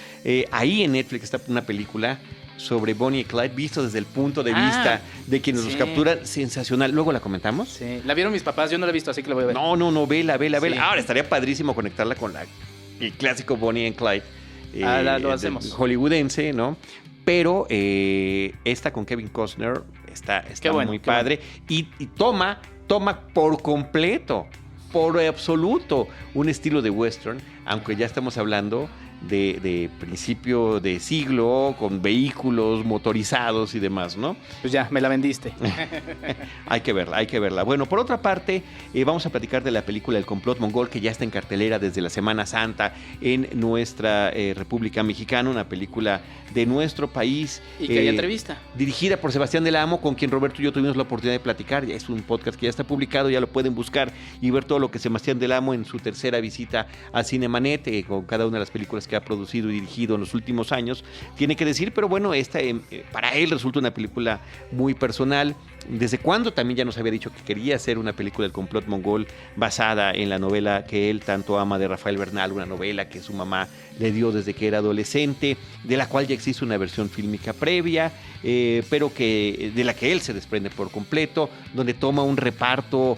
Speaker 1: Ahí en Netflix está una película sobre Bonnie y Clyde, visto desde el punto de vista de quienes los capturan. Sensacional. ¿Luego la comentamos?
Speaker 3: Sí, la vieron mis papás, yo no la he visto, así que la voy a ver.
Speaker 1: No, vela.
Speaker 3: Sí.
Speaker 1: Ahora estaría padrísimo conectarla con el clásico Bonnie and Clyde.
Speaker 3: Lo hacemos.
Speaker 1: Hollywoodense, ¿no? Pero esta con Kevin Costner está muy padre. Y toma por completo, por absoluto, un estilo de western, aunque ya estamos hablando de principio de siglo, con vehículos motorizados y demás, ¿no?
Speaker 3: Pues ya, me la vendiste.
Speaker 1: Hay que verla. Bueno, por otra parte, vamos a platicar de la película El Complot Mongol, que ya está en cartelera desde la Semana Santa en nuestra República Mexicana, una película de nuestro país.
Speaker 3: Y que hay entrevista.
Speaker 1: Dirigida por Sebastián Del Amo, con quien Roberto y yo tuvimos la oportunidad de platicar. Es un podcast que ya está publicado, ya lo pueden buscar y ver todo lo que Sebastián Del Amo en su tercera visita a Cinemanet, con cada una de las películas que ha producido y dirigido en los últimos años, tiene que decir, pero bueno, esta para él resulta una película muy personal. Desde cuando también ya nos había dicho que quería hacer una película del complot mongol basada en la novela que él tanto ama de Rafael Bernal, una novela que su mamá le dio desde que era adolescente, de la cual ya existe una versión fílmica previa, pero de la que él se desprende por completo, donde toma un reparto,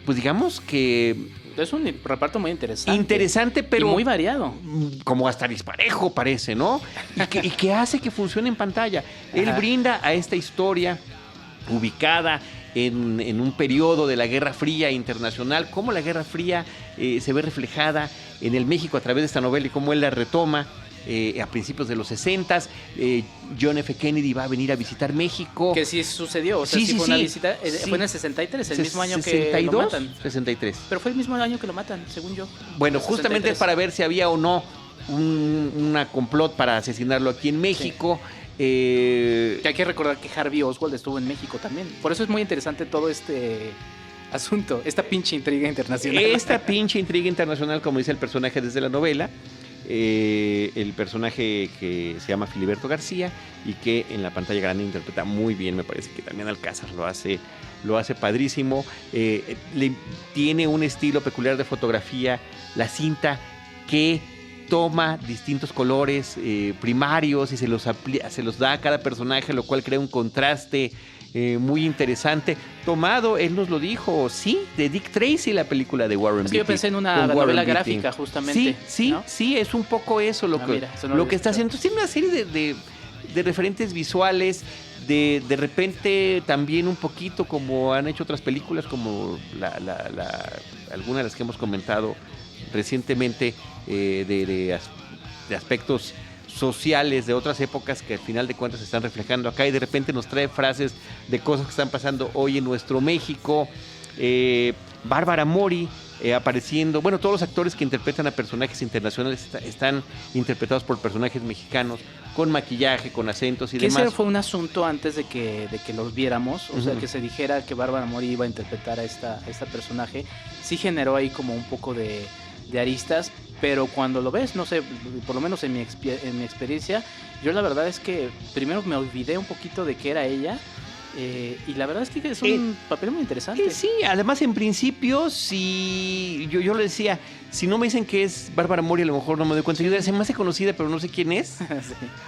Speaker 1: pues digamos que
Speaker 3: es un reparto muy interesante.
Speaker 1: Interesante, pero
Speaker 3: y muy variado.
Speaker 1: Como hasta disparejo parece, ¿no? Y que hace que funcione en pantalla. Él brinda a esta historia ubicada en un periodo de la Guerra Fría internacional, cómo la Guerra Fría se ve reflejada en el México a través de esta novela y cómo él la retoma a principios de los 60s. John F. Kennedy va a venir a visitar México.
Speaker 3: Que sí sucedió, o sea, sí fue una visita. Fue en el 63, el mismo año 62, que lo matan.
Speaker 1: 63.
Speaker 3: Pero fue el mismo año que lo matan, según yo.
Speaker 1: Bueno, justamente para ver si había o no una complot para asesinarlo aquí en México. Sí.
Speaker 3: Que hay que recordar que Harvey Oswald estuvo en México también. Por eso es muy interesante todo este asunto, esta pinche intriga internacional.
Speaker 1: Esta pinche intriga internacional, como dice el personaje desde la novela, el personaje que se llama Filiberto García y que en la pantalla grande interpreta muy bien, me parece que también Alcázar lo hace padrísimo. Tiene un estilo peculiar de fotografía, la cinta que toma distintos colores primarios y se los da a cada personaje, lo cual crea un contraste muy interesante. Tomado, él nos lo dijo, sí, de Dick Tracy, la película de Warren Beatty.
Speaker 3: Es que yo pensé en una novela gráfica, justamente.
Speaker 1: Sí,
Speaker 3: ¿no?
Speaker 1: Sí, es un poco eso lo que está haciendo. Entonces, tiene una serie de referentes visuales, de repente también un poquito como han hecho otras películas, como algunas de las que hemos comentado recientemente, de aspectos sociales de otras épocas que al final de cuentas se están reflejando acá, y de repente nos trae frases de cosas que están pasando hoy en nuestro México. Bárbara Mori apareciendo, bueno, todos los actores que interpretan a personajes internacionales están interpretados por personajes mexicanos, con maquillaje, con acentos y demás.
Speaker 3: Ese fue un asunto antes de que los viéramos, o sea, que se dijera que Bárbara Mori iba a interpretar a esta personaje. Sí generó ahí como un poco de aristas, pero cuando lo ves, no sé, por lo menos en mi experiencia, yo la verdad es que primero me olvidé un poquito de que era ella, y la verdad es que es un papel muy interesante.
Speaker 1: Sí, además en principio, si yo le decía, si no me dicen que es Bárbara Mori, a lo mejor no me doy cuenta. Yo se me hace conocida, pero no sé quién es.
Speaker 3: Sí.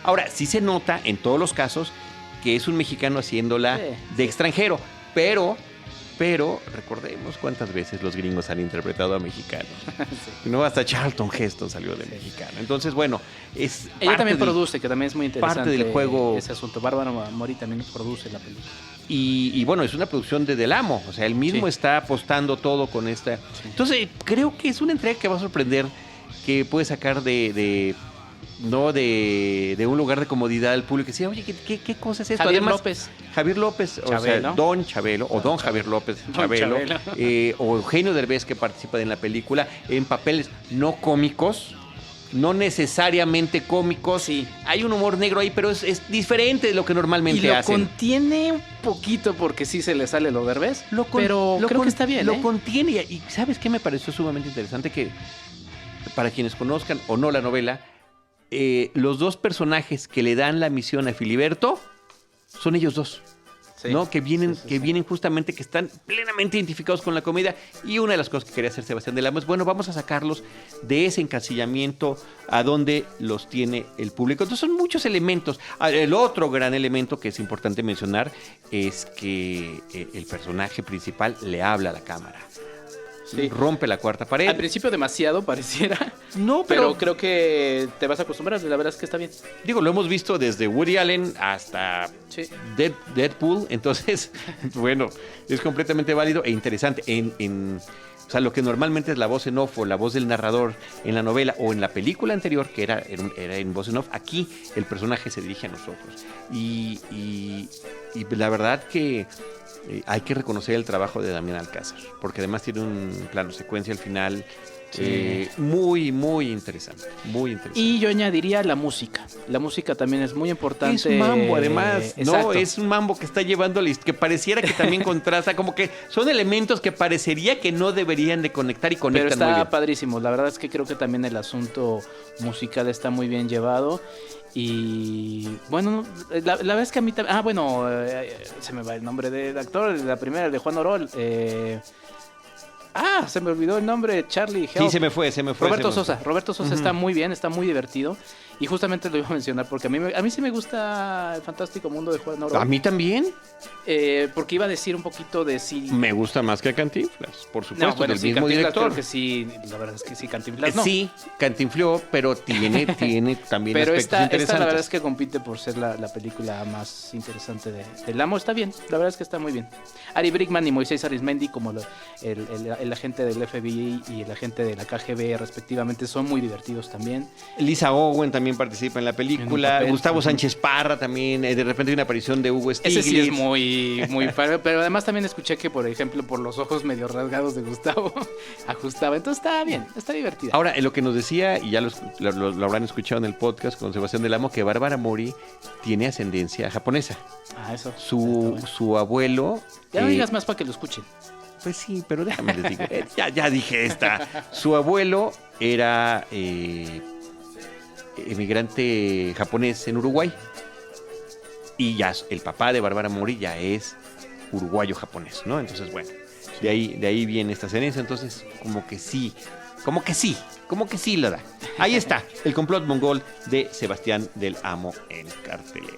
Speaker 1: Ahora, sí se nota en todos los casos que es un mexicano haciéndola de extranjero, pero recordemos cuántas veces los gringos han interpretado a mexicanos. Sí. No, hasta Charlton Heston salió de mexicano. Entonces, bueno,
Speaker 3: ella también produce, que también es muy interesante.
Speaker 1: Parte del juego.
Speaker 3: Ese asunto. Bárbara Mori también produce la película.
Speaker 1: Y bueno, es una producción de Del Amo. O sea, él mismo está apostando todo con esta. Sí. Entonces, creo que es una entrega que va a sorprender, que puede sacar de un lugar de comodidad al público, que decía, oye, ¿qué cosa es esto? Javier López, Chabelo. O sea, Don Chabelo, o Don Javier López Chabelo, o Eugenio Derbez, que participa en la película, en papeles no cómicos, no necesariamente cómicos.
Speaker 3: Sí.
Speaker 1: Hay un humor negro ahí, pero es diferente de lo que normalmente hacen.
Speaker 3: Y lo contiene un poquito, porque sí se le sale lo Derbez, pero creo que está bien.
Speaker 1: Lo contiene, y ¿sabes qué me pareció sumamente interesante? Que para quienes conozcan o no la novela, los dos personajes que le dan la misión a Filiberto son ellos dos, sí, ¿no? Que vienen justamente, que están plenamente identificados con la comedia. Y una de las cosas que quería hacer Sebastián Del Amo es, bueno, vamos a sacarlos de ese encasillamiento a donde los tiene el público. Entonces son muchos elementos. El otro gran elemento que es importante mencionar es que el personaje principal le habla a la cámara. Sí. Rompe la cuarta pared.
Speaker 3: Al principio demasiado pareciera.
Speaker 1: No,
Speaker 3: pero creo que te vas a acostumbrar. La verdad es que está bien.
Speaker 1: Digo, lo hemos visto desde Woody Allen hasta Deadpool. Entonces, bueno, es completamente válido e interesante. O sea, lo que normalmente es la voz en off o la voz del narrador en la novela o en la película anterior, que era en voz en off, aquí el personaje se dirige a nosotros. Y la verdad que hay que reconocer el trabajo de Damián Alcázar, porque además tiene un plano secuencia al final muy, muy interesante, muy interesante.
Speaker 3: Y yo añadiría la música. La música también es muy importante.
Speaker 1: Es mambo, además, ¿no? Es un mambo que está llevando, que pareciera que también contrasta, como que son elementos que parecería que no deberían de conectar y conectan muy bien.
Speaker 3: Pero está padrísimo. La verdad es que creo que también el asunto musical está muy bien llevado. Y bueno, la verdad es que a mí también. Se me va el nombre del actor, la primera, de Juan Orol. Se me olvidó el nombre, Charlie Help.
Speaker 1: Sí, se me fue.
Speaker 3: Roberto Sosa está muy bien, está muy divertido. Y justamente lo iba a mencionar porque a mí sí me gusta El Fantástico Mundo de Juan Orol.
Speaker 1: ¿A mí también?
Speaker 3: Porque iba a decir un poquito de sí.
Speaker 1: Me gusta más que Cantinflas, por supuesto, del mismo director.
Speaker 3: Creo que sí, la verdad es que sí, Cantinflas no.
Speaker 1: Sí, Cantinfló, pero tiene también
Speaker 3: pero
Speaker 1: aspectos interesantes.
Speaker 3: Esta la verdad es que compite por ser la película más interesante del Amo. Está bien, la verdad es que está muy bien. Ari Brickman y Moisés Arismendi, como el agente del FBI y el agente de la KGB respectivamente, son muy divertidos también.
Speaker 1: Lisa Owen también participa en la película. Gustavo Sánchez Parra también. De repente hay una aparición de Hugo Stiglitz.
Speaker 3: Ese sí es muy padre, pero además también escuché que, por ejemplo, por los ojos medio rasgados de Gustavo ajustaba. Entonces está bien, está divertido.
Speaker 1: Ahora, lo que nos decía, y ya lo habrán escuchado en el podcast con Sebastián Del Amo, que Bárbara Mori tiene ascendencia japonesa.
Speaker 3: Eso.
Speaker 1: Su abuelo...
Speaker 3: Ya no digas más para que lo escuchen.
Speaker 1: Pues sí, pero déjame les digo. Ya dije esta. Su abuelo era emigrante japonés en Uruguay. Y ya el papá de Bárbara Mori ya es uruguayo-japonés, ¿no? Entonces, bueno, de ahí viene esta herencia. Entonces, como que sí lo da. Ahí está, El complot mongol de Sebastián del Amo en cartelera.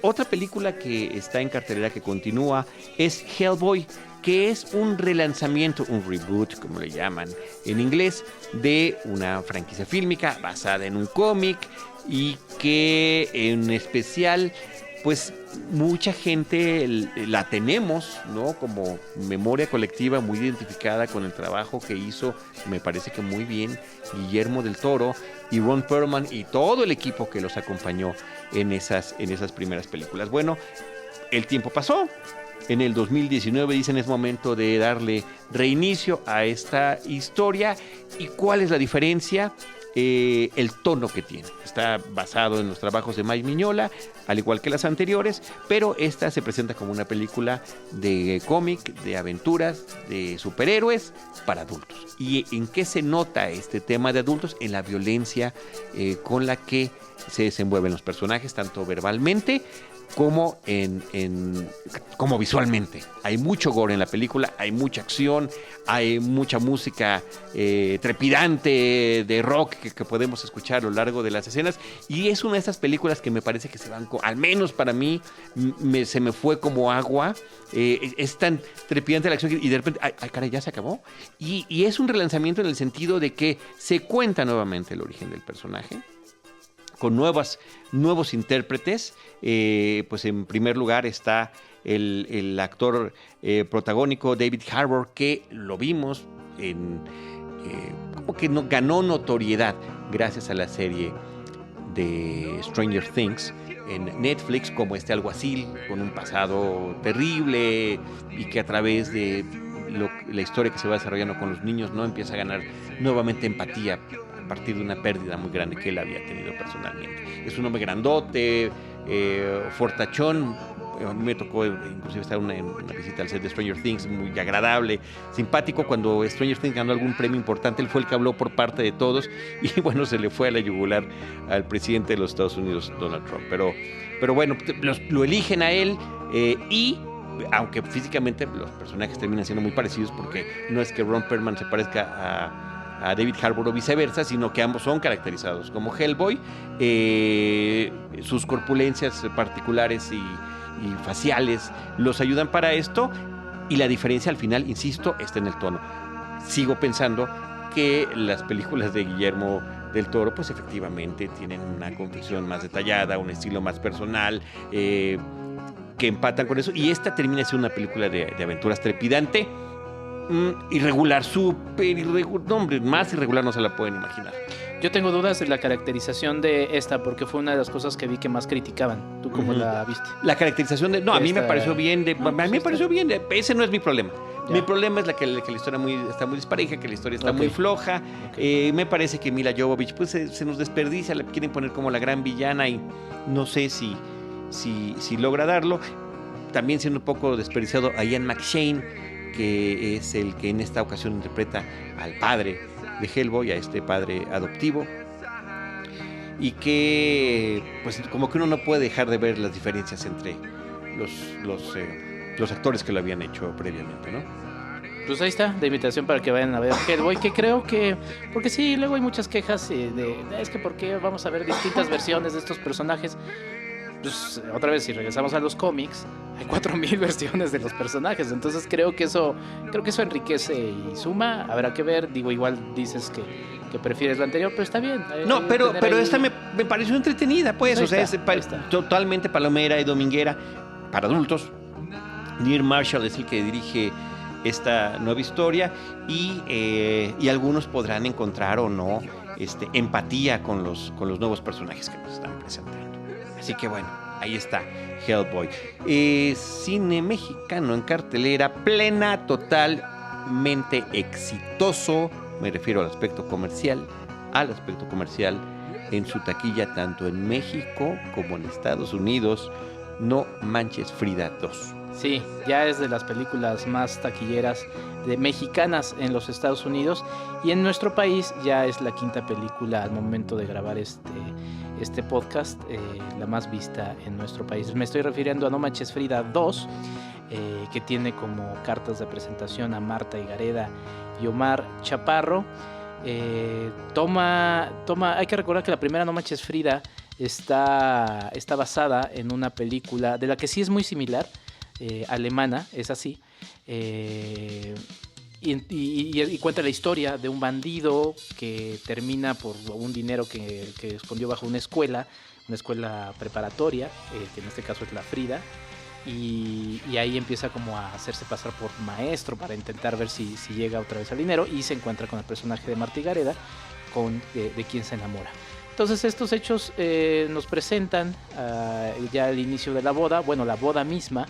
Speaker 1: Otra película que está en cartelera que continúa es Hellboy, que es un relanzamiento, un reboot, como le llaman en inglés, de una franquicia fílmica basada en un cómic y que en especial, pues mucha gente la tenemos, ¿no? Como memoria colectiva muy identificada con el trabajo que hizo, me parece que muy bien, Guillermo del Toro y Ron Perlman y todo el equipo que los acompañó en esas primeras películas. Bueno, el tiempo pasó. En el 2019 dicen es momento de darle reinicio a esta historia. ¿Y cuál es la diferencia? El tono que tiene. Está basado en los trabajos de Mike Mignola, al igual que las anteriores, pero esta se presenta como una película de cómic, de aventuras, de superhéroes para adultos. ¿Y en qué se nota este tema de adultos? En la violencia con la que se desenvuelven los personajes, tanto verbalmente como como visualmente. Hay mucho gore en la película, hay mucha acción, hay mucha música trepidante de rock que podemos escuchar a lo largo de las escenas, y es una de esas películas que me parece que se van, al menos para mí, se me fue como agua. Es tan trepidante la acción y de repente, ay caray, ya se acabó. Y es un relanzamiento en el sentido de que se cuenta nuevamente el origen del personaje, con nuevos intérpretes. Pues en primer lugar está el actor protagónico David Harbour, que lo vimos como que ganó notoriedad gracias a la serie de Stranger Things en Netflix, como este alguacil con un pasado terrible y que a través de la historia que se va desarrollando con los niños, ¿no?, empieza a ganar nuevamente empatía a partir de una pérdida muy grande que él había tenido personalmente. Es un hombre grandote, fortachón. A mí me tocó inclusive estar en una visita al set de Stranger Things, muy agradable, simpático. Cuando Stranger Things ganó algún premio importante, él fue el que habló por parte de todos y bueno, se le fue a la yugular al presidente de los Estados Unidos, Donald Trump. Pero bueno, lo eligen a él y aunque físicamente los personajes terminan siendo muy parecidos, porque no es que Ron Perlman se parezca a David Harbour o viceversa, sino que ambos son caracterizados como Hellboy. Sus corpulencias particulares y faciales los ayudan para esto, y la diferencia al final, insisto, está en el tono. Sigo pensando que las películas de Guillermo del Toro pues efectivamente tienen una confección más detallada, un estilo más personal, que empatan con eso, y esta termina siendo una película de aventuras trepidante, irregular, súper irregular. No, hombre, más irregular no se la pueden imaginar.
Speaker 3: Yo tengo dudas de la caracterización de esta, porque fue una de las cosas que vi que más criticaban. ¿Tú cómo la viste?
Speaker 1: La caracterización de... No, a mí me pareció bien. A mí me pareció bien. Ese no es mi problema. Ya. Mi problema es que la historia está muy dispareja, que la historia está muy floja. Me parece que Mila Jovovich pues se nos desperdicia, la quieren poner como la gran villana y no sé si logra darlo. También siendo un poco desperdiciado a Ian McShane, que es el que en esta ocasión interpreta al padre de Hellboy, a este padre adoptivo, y que pues como que uno no puede dejar de ver las diferencias entre los actores que lo habían hecho previamente, ¿no?
Speaker 3: Pues ahí está, de invitación para que vayan a ver Hellboy, que creo que... Porque sí, luego hay muchas quejas es que ¿por qué vamos a ver distintas versiones de estos personajes? Pues otra vez, si regresamos a los cómics, hay 4000 versiones de los personajes, entonces creo que eso enriquece y suma. Habrá que ver, digo, igual dices que prefieres lo anterior, pero está bien.
Speaker 1: No, pero esta me pareció entretenida, pues, o sea, es totalmente palomera y dominguera para adultos. Neil Marshall es el que dirige esta nueva historia y algunos podrán encontrar o no empatía con los nuevos personajes que nos están presentando. Así que bueno, ahí está Hellboy. Cine mexicano en cartelera, plena, totalmente exitoso. Me refiero al aspecto comercial en su taquilla, tanto en México como en Estados Unidos. No manches, Frida 2.
Speaker 3: Sí, ya es de las películas más taquilleras mexicanas en los Estados Unidos, y en nuestro país ya es la quinta película al momento de grabar este podcast, la más vista en nuestro país. Me estoy refiriendo a No Manches Frida 2, que tiene como cartas de presentación a Marta Higareda y Omar Chaparro. Hay que recordar que la primera No Manches Frida está basada en una película de la que sí es muy similar, alemana, es así, y cuenta la historia de un bandido que termina por un dinero que escondió bajo una escuela preparatoria, que en este caso es la Frida, y ahí empieza como a hacerse pasar por maestro para intentar ver si llega otra vez al dinero, y se encuentra con el personaje de Marta Higareda, de quien se enamora. Entonces estos hechos nos presentan ya el inicio de la boda, bueno, la boda misma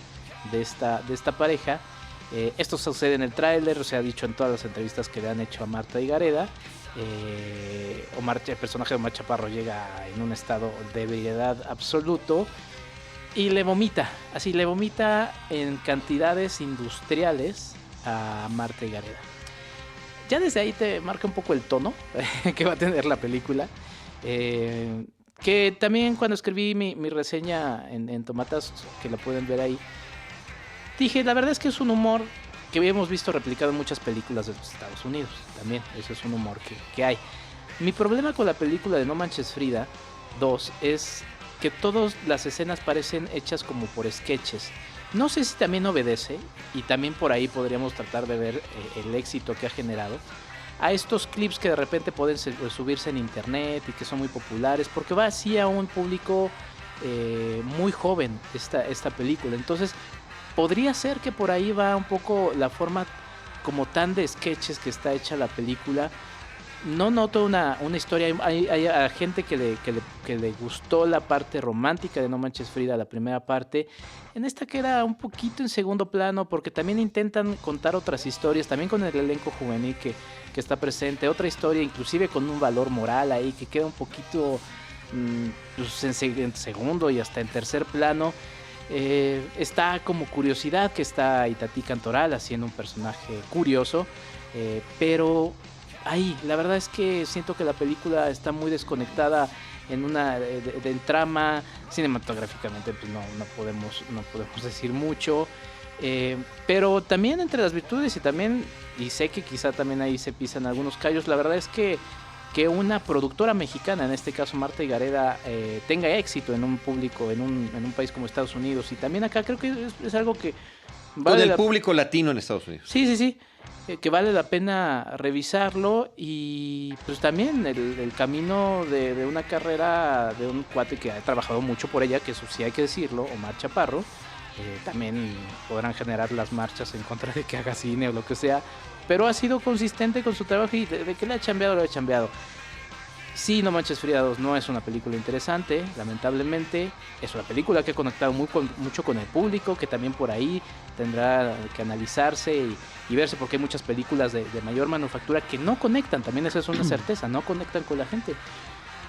Speaker 3: de esta pareja. Esto sucede en el tráiler, se ha dicho en todas las entrevistas que le han hecho a Marta Higareda. El personaje de Omar Chaparro llega en un estado de ebriedad absoluto y le vomita en cantidades industriales a Marta Higareda. Ya desde ahí te marca un poco el tono que va a tener la película. Que también cuando escribí mi reseña en Tomatas, que la pueden ver ahí, dije, la verdad es que es un humor que hemos visto replicado en muchas películas de los Estados Unidos. También, eso es un humor que hay. Mi problema con la película de No Manches Frida 2 es que todas las escenas parecen hechas como por sketches. No sé si también obedece, y también por ahí podríamos tratar de ver el éxito que ha generado, a estos clips que de repente pueden subirse en internet y que son muy populares, porque va así a un público muy joven esta película. Entonces podría ser que por ahí va un poco la forma como tan de sketches que está hecha la película. No noto una historia. Hay a gente que le gustó la parte romántica de No Manches Frida, la primera parte. En esta queda un poquito en segundo plano, porque también intentan contar otras historias, también con el elenco juvenil que está presente, otra historia inclusive con un valor moral ahí que queda un poquito pues en segundo y hasta en tercer plano. Está como curiosidad que está Itatí Cantoral haciendo un personaje curioso, pero ahí la verdad es que siento que la película está muy desconectada en una del trama. Cinematográficamente pues no podemos decir mucho, pero también entre las virtudes y sé que quizá también ahí se pisan algunos callos, la verdad es que una productora mexicana, en este caso Marta Higareda, tenga éxito en un público, en un país como Estados Unidos, y también acá creo que es algo que
Speaker 1: vale con el público latino en Estados Unidos.
Speaker 3: Sí, que vale la pena revisarlo. Y pues también el camino de una carrera de un cuate que ha trabajado mucho por ella, que eso sí hay que decirlo, Omar Chaparro. También podrán generar las marchas en contra de que haga cine o lo que sea, pero ha sido consistente con su trabajo, y de que le ha chambeado. Sí, No Manches Frida 2 no es una película interesante, lamentablemente. Es una película que ha conectado mucho con el público, que también por ahí tendrá que analizarse y verse, porque hay muchas películas de mayor manufactura que no conectan, también esa es una certeza, no conectan con la gente.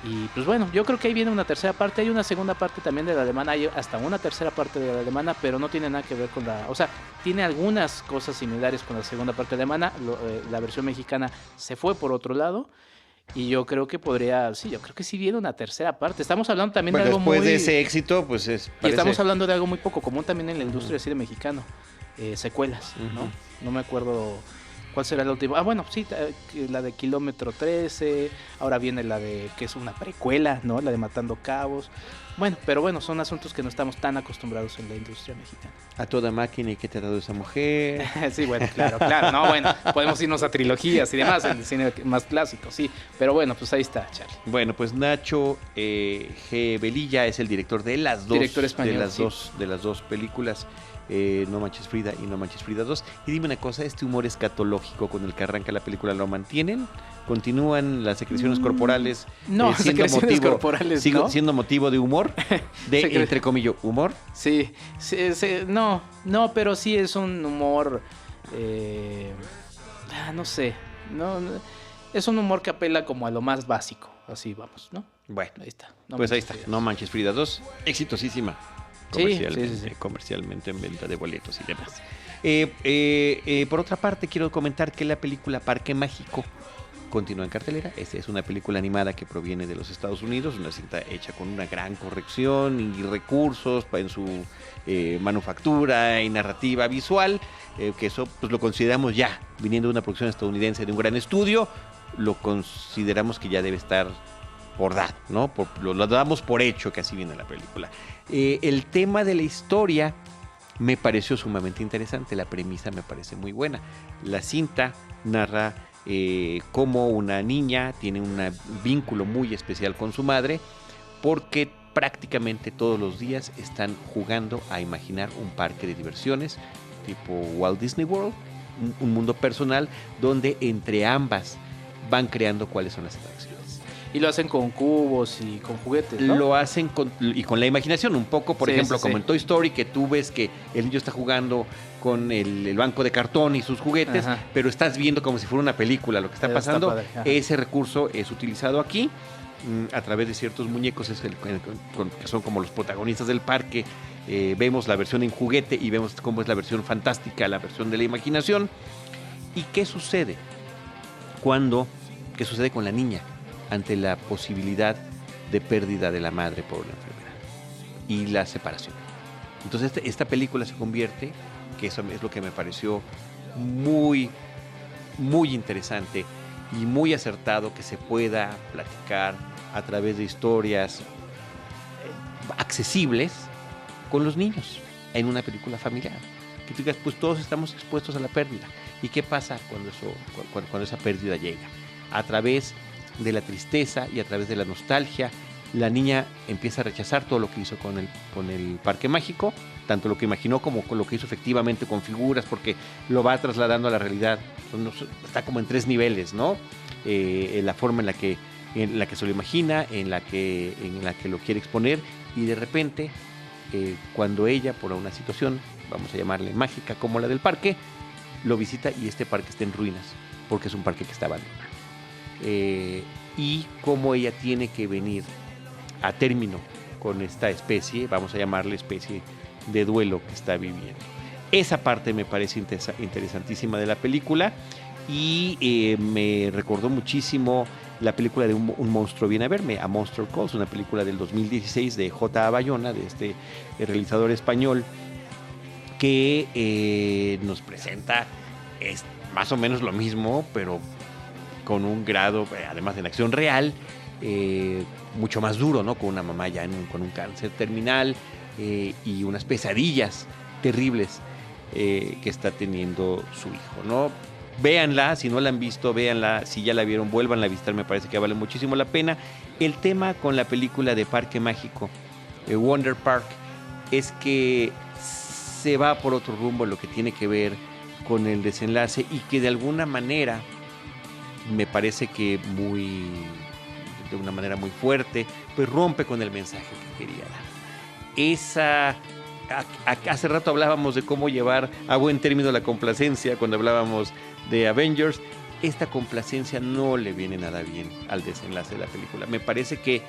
Speaker 3: Y pues bueno, yo creo que ahí viene una tercera parte, hay una segunda parte también de la alemana, hay hasta una tercera parte de la alemana, pero no tiene nada que ver con o sea, tiene algunas cosas similares con la segunda parte alemana. La versión mexicana se fue por otro lado, y yo creo que sí viene una tercera parte. Estamos hablando también de algo
Speaker 1: después de ese éxito, pues
Speaker 3: y estamos hablando de algo muy poco común también en la industria del cine mexicano, secuelas, ¿no? No me acuerdo cuál será la última. Bueno, sí, la de Kilómetro 13, ahora viene la de que es una precuela, ¿no? La de Matando Cabos. Bueno, pero bueno, son asuntos que no estamos tan acostumbrados en la industria mexicana.
Speaker 1: A toda máquina, ¿y qué te ha dado esa mujer?
Speaker 3: Sí, bueno, claro. No, bueno, podemos irnos a trilogías y demás, en el cine más clásico, sí. Pero bueno, pues ahí está, Charlie.
Speaker 1: Bueno, pues Nacho G. Velilla es el director de las dos.
Speaker 3: Director español,
Speaker 1: de las dos películas. No Manches Frida y No Manches Frida 2. Y dime una cosa, ¿este humor escatológico con el que arranca la película lo mantienen? ¿Continúan las secreciones corporales siendo motivo de humor? Entre comillas, humor.
Speaker 3: Sí, no, pero sí es un humor, no sé, no, es un humor que apela como a lo más básico, así vamos, ¿no?
Speaker 1: Bueno,
Speaker 3: ahí está.
Speaker 1: Ahí está, No Manches Frida 2, exitosísima. comercialmente en venta de boletos y demás. Por otra parte, quiero comentar que la película Parque Mágico continúa en cartelera. Esta es una película animada que proviene de los Estados Unidos, una cinta hecha con una gran corrección y recursos en su manufactura y narrativa visual, que eso pues lo consideramos ya, viniendo de una producción estadounidense de un gran estudio, lo consideramos que ya debe estar por dado, ¿no? Lo damos por hecho que así viene la película. El tema de la historia me pareció sumamente interesante, la premisa me parece muy buena. La cinta narra cómo una niña tiene un vínculo muy especial con su madre, porque prácticamente todos los días están jugando a imaginar un parque de diversiones tipo Walt Disney World, un mundo personal donde entre ambas van creando cuáles son las atracciones.
Speaker 3: Y lo hacen con cubos y con juguetes, ¿no?
Speaker 1: Lo hacen con la imaginación, un poco, por ejemplo, como en Toy Story, que tú ves que el niño está jugando con el banco de cartón y sus juguetes, pero estás viendo como si fuera una película lo que está pasando. Ese recurso es utilizado aquí a través de ciertos muñecos que son como los protagonistas del parque. Vemos la versión en juguete y vemos cómo es la versión fantástica, la versión de la imaginación. ¿Y qué sucede qué sucede con la niña ante la posibilidad de pérdida de la madre por una enfermedad y la separación? Entonces esta película se convierte, que eso es lo que me pareció muy, muy interesante y muy acertado, que se pueda platicar a través de historias accesibles con los niños en una película familiar. Que tú digas, pues todos estamos expuestos a la pérdida. ¿Y qué pasa cuando esa pérdida llega? A través de la tristeza y a través de la nostalgia, la niña empieza a rechazar todo lo que hizo con el parque mágico, tanto lo que imaginó como con lo que hizo efectivamente con figuras, porque lo va trasladando a la realidad. Está como en 3 niveles, ¿no? La forma en la que se lo imagina, en la que lo quiere exponer, y de repente, cuando ella, por una situación, vamos a llamarle mágica, como la del parque, lo visita y este parque está en ruinas, porque es un parque que está abandonado. Y cómo ella tiene que venir a término con esta especie, vamos a llamarle especie de duelo que está viviendo. Esa parte me parece interesantísima de la película y me recordó muchísimo la película de un monstruo viene a verme, A Monster Calls, una película del 2016 de J.A. Bayona, de este realizador español, que nos presenta más o menos lo mismo, pero con un grado, además de la acción real, mucho más duro, ¿no? Con una mamá ya con un cáncer terminal y unas pesadillas terribles que está teniendo su hijo, ¿no? Véanla, si no la han visto, véanla, si ya la vieron, vuélvanla a visitar, me parece que vale muchísimo la pena. El tema con la película de Parque Mágico, Wonder Park, es que se va por otro rumbo, lo que tiene que ver con el desenlace, y que de alguna manera me parece que de una manera muy fuerte, pues rompe con el mensaje que quería dar. Hace rato hablábamos de cómo llevar a buen término la complacencia cuando hablábamos de Avengers. Esta complacencia no le viene nada bien al desenlace de la película. Me parece que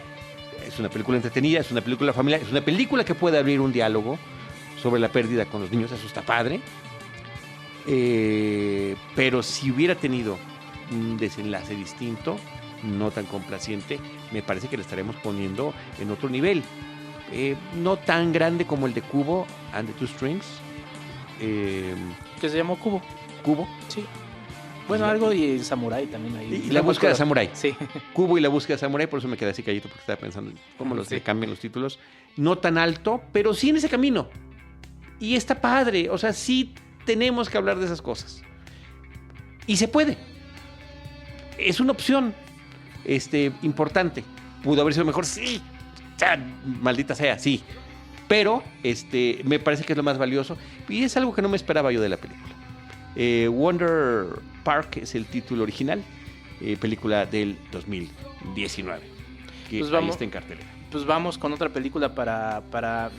Speaker 1: es una película entretenida, es una película familiar, es una película que puede abrir un diálogo sobre la pérdida con los niños, eso está padre. Pero si hubiera tenido un desenlace distinto, no tan complaciente, me parece que le estaremos poniendo en otro nivel. No tan grande como el de Kubo and the Two Strings.
Speaker 3: Que se llamó Kubo.
Speaker 1: ¿Kubo?
Speaker 3: Sí. Bueno, algo y Samurai también ahí.
Speaker 1: Y la búsqueda de Samurai.
Speaker 3: Sí.
Speaker 1: Kubo y la búsqueda de Samurai, por eso me quedé así callito, porque estaba pensando cómo le cambian los títulos. No tan alto, pero sí en ese camino. Y está padre, o sea, sí tenemos que hablar de esas cosas. Y se puede. Es una opción importante. ¿Pudo haber sido mejor? Sí. Maldita sea, sí. Pero me parece que es lo más valioso. Y es algo que no me esperaba yo de la película. Wonder Park es el título original. Película del 2019. Que pues ahí está en cartelera.
Speaker 3: Pues vamos con otra película para...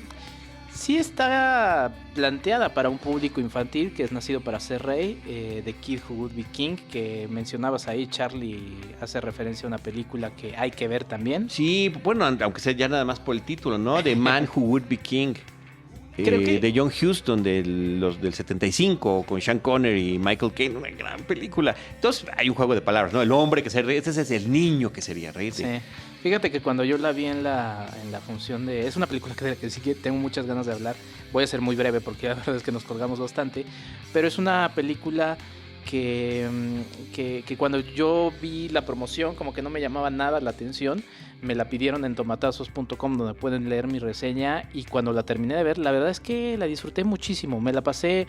Speaker 3: Sí está planteada para un público infantil, que es Nacido para ser rey, The Kid Who Would Be King, que mencionabas ahí. Charlie hace referencia a una película que hay que ver también.
Speaker 1: Sí, bueno, aunque sea ya nada más por el título, ¿no? The Man Who Would Be King.
Speaker 3: Creo que-
Speaker 1: de John Huston, los del 75, con Sean Connery y Michael Caine, una gran película. Entonces hay un juego de palabras, ¿no? El hombre que se ríe, ese es el niño que sería reír.
Speaker 3: Sí. Fíjate que cuando yo la vi en la función de... Es una película que sí que tengo muchas ganas de hablar. Voy a ser muy breve porque la verdad es que nos colgamos bastante. Pero es una película que cuando yo vi la promoción como que no me llamaba nada la atención. Me la pidieron en tomatazos.com donde pueden leer mi reseña. Y cuando la terminé de ver, la verdad es que la disfruté muchísimo. Me la pasé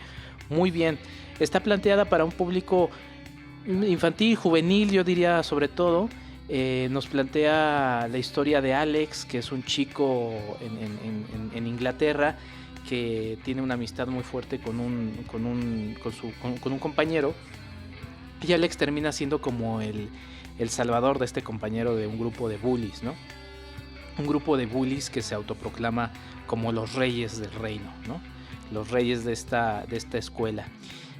Speaker 3: muy bien. Está planteada para un público infantil, juvenil, yo diría sobre todo. Nos plantea la historia de Alex, que es un chico en Inglaterra que tiene una amistad muy fuerte con un compañero, y Alex termina siendo como el salvador de este compañero de un grupo de bullies, ¿no? Un grupo de bullies que se autoproclama como los reyes del reino, ¿no? Los reyes de esta escuela.